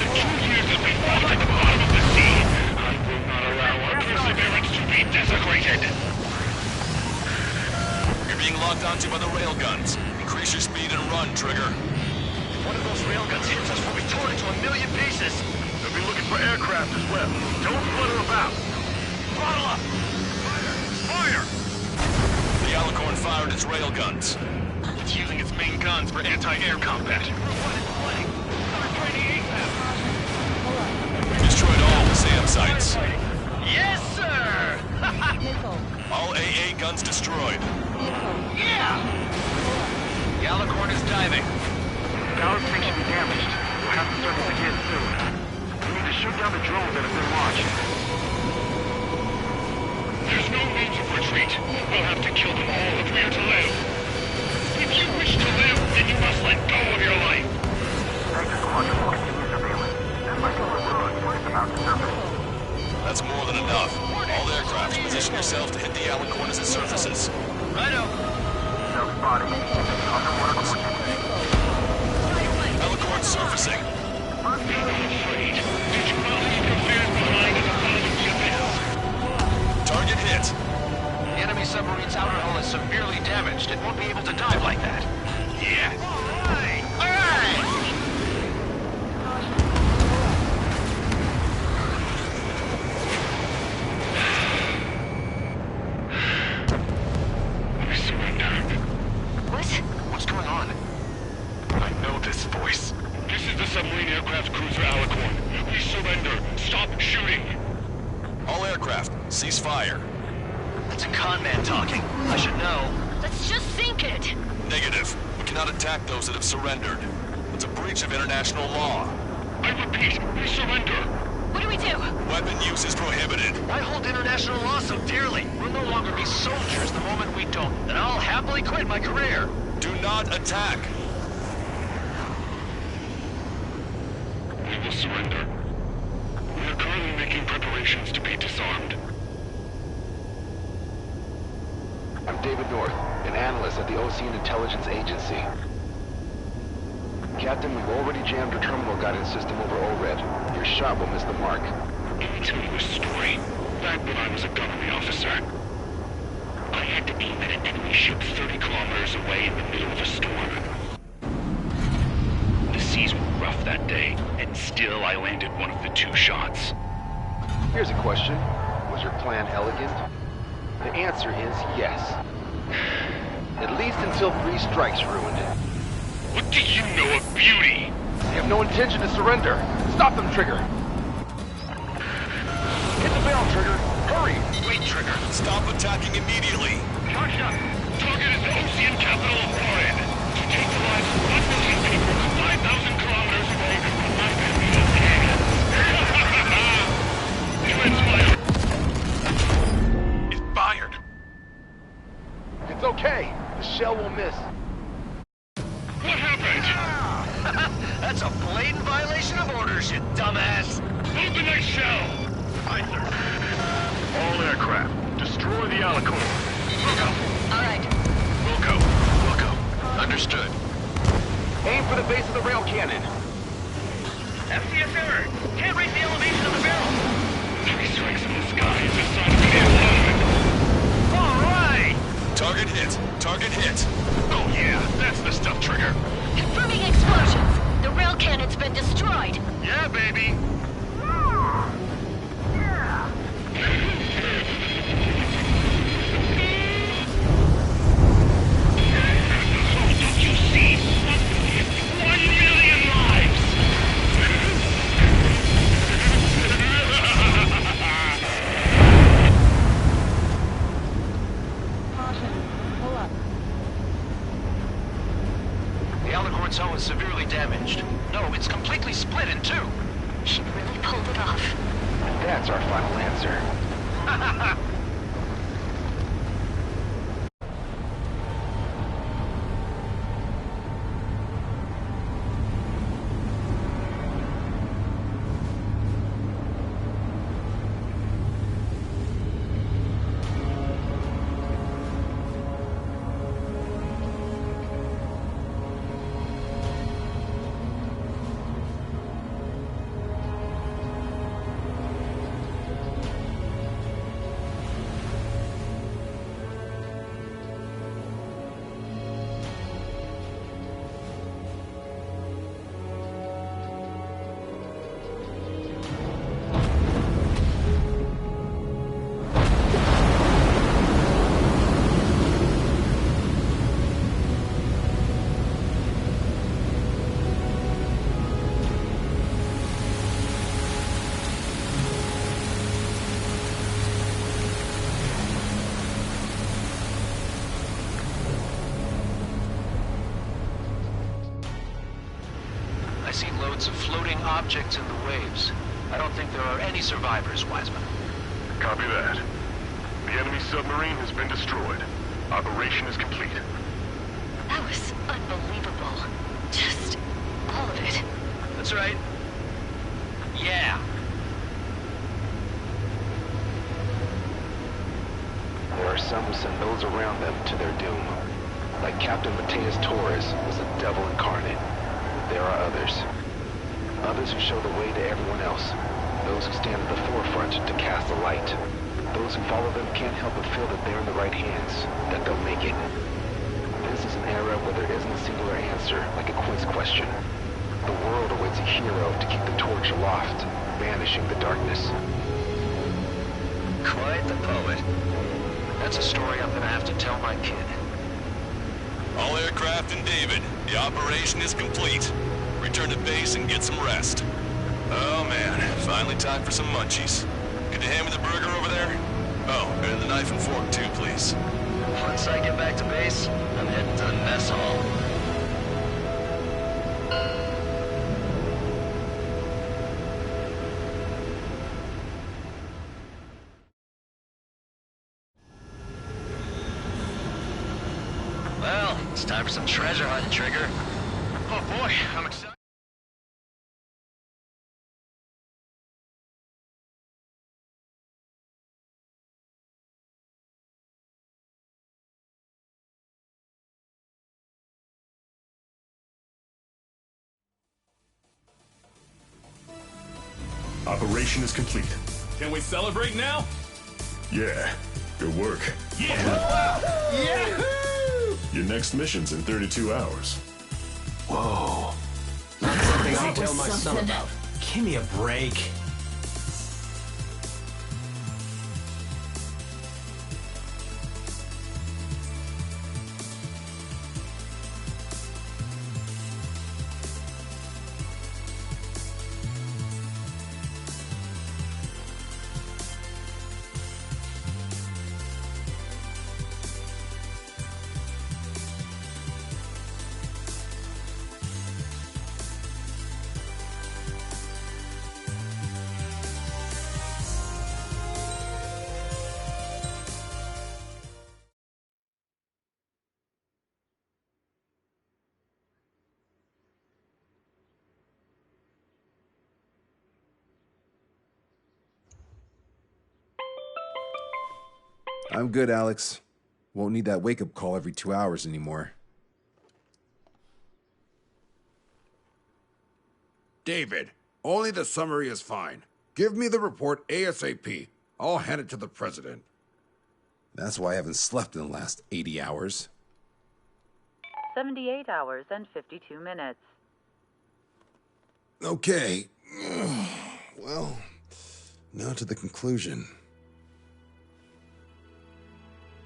The Cruisers have been lost at the bottom of the sea. I will not allow our perseverance to be desecrated. You're being locked onto by the railguns. Increase your speed and run, Trigger. One of those railguns hits us, we'll be torn into a million pieces. They'll be looking for aircraft as well. Don't flutter about. Throttle up! Fire! The Alicorn fired its railguns. It's using its main guns for anti-air combat. We destroyed all the SAM sites. Yes, sir! Missile. All AA guns destroyed. Yeah! The Alicorn is diving. Power station be damaged. We'll have to circle again soon. We need to shoot down the drones that have been launched. There's no means of retreat. We'll have to kill them all if we are to live. If you wish to live, then you must let go of your life. Tiger Squadron will continue surveillance. That missile will push them out to surface. That's more than enough. All aircraft, position yourself to hit the Alicorn as it surfaces. Righto. No spotting. Underwater coordinates. Alicorn surfacing. Be not afraid. Did you not leave your fears behind at the bottom of the abyss? Target hit. The enemy submarine's outer hull is severely damaged. It won't be able to dive like that. Yes. All right! We surrender. What? What's going on? I know this voice. This is the submarine aircraft cruiser Alicorn. We surrender. Stop shooting. All aircraft, cease fire. That's a con man talking. I should know. Let's just sink it. Negative. We cannot attack those that have surrendered. It's a breach of international law. I repeat, we surrender. What do we do? Weapon use is prohibited. Why hold international law so dearly? We'll no longer be soldiers the moment we don't. And I'll happily quit my career. Do not attack. We will surrender. We are currently making preparations to be disarmed. I'm David North, an analyst at the Ocean Intelligence Agency. Captain, we've already jammed your terminal guidance system over ORED. Your shot will miss the mark. Let me tell you a story. Back when I was a gunnery officer, I had to aim at an enemy ship 30 kilometers away in the middle of a storm. The seas were rough that day, and still I landed one of the 2 shots. Here's a question. Was your plan elegant? The answer is yes. At least until 3 strikes ruined it. What do you know of beauty? They have no intention to surrender. Stop them, Trigger. Hit the bell, Trigger. Hurry! Wait, Trigger. Stop attacking immediately. Charged up. Target is the Ocean capital of Warren. To take the lives of 1 million people 5,000 kilometers away from my family of Canada. It's fired. It's okay. The shell will miss. What happened? That's a blatant violation of orders, you dumbass! Move the next shell! Aye, sir. All aircraft, destroy the Alicorn. Wilco. All right. Wilco. Wilco. Understood. Aim for the base of the rail cannon. FCS error. Can't raise the elevation of the barrel. 3 strikes in the sky is a sign of the alarm. All right. Target hit. Target hit. Oh yeah, that's the stuff, Trigger. Confirming explosions. The rail cannon's been destroyed. Yeah, baby. Don't you see? 1 million lives! Caution. Pull up. The Alicorn's hull is severely damaged. No, it's completely split in 2. She really pulled it off. That's our final answer. I see loads of floating objects in the waves. I don't think there are any survivors, Wiseman. Copy that. The enemy submarine has been destroyed. Operation is complete. That was unbelievable. Just all of it. That's right. Yeah. There are some who send those around them to their doom. Like Captain Mateus Torres was a devil incarnate. There are others. Others who show the way to everyone else. Those who stand at the forefront to cast the light. Those who follow them can't help but feel that they're in the right hands, that they'll make it. This is an era where there isn't a singular answer, like a quiz question. The world awaits a hero to keep the torch aloft, banishing the darkness. Quite the poet. That's a story I'm gonna have to tell my kid. All aircraft in David. The operation is complete. Return to base and get some rest. Oh man, finally time for some munchies. Could you hand me the burger over there? Oh, and the knife and fork too, please. Once I get back to base, I'm heading to the mess hall. Well, it's time for some treasure hunting, Trigger. Oh boy, I'm excited. Operation is complete. Can we celebrate now? Yeah, good work. Yeah! Yahoo! Your next mission's in 32 hours. Whoa. Not something I That tell was my son something. about. Give me a break. I'm good, Alex. Won't need that wake-up call every 2 hours anymore. David, only the summary is fine. Give me the report ASAP. I'll hand it to the president. That's why I haven't slept in the last 80 hours. 78 hours and 52 minutes. Okay. Well, now to the conclusion.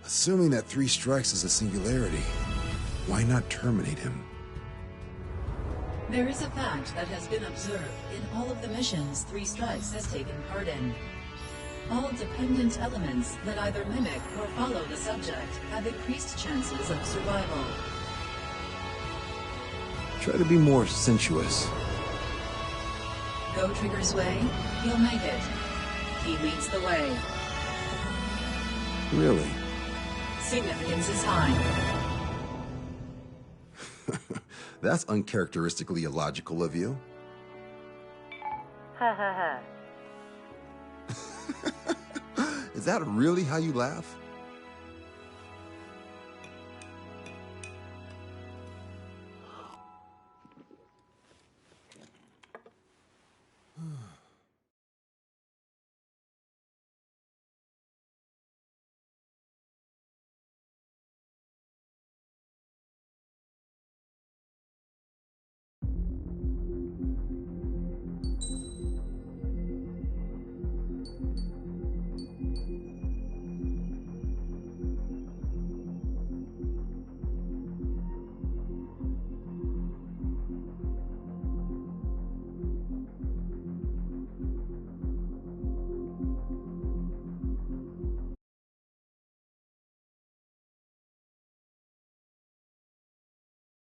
Assuming that 3 strikes is a singularity, why not terminate him? There is a fact that has been observed in all of the missions 3 Strikes has taken part in. All dependent elements that either mimic or follow the subject have increased chances of survival. Try to be more sensuous. Go Trigger's way, he'll make it. He leads the way. Really? Significance is high. That's uncharacteristically illogical of you. Ha ha ha. Is that really how you laugh?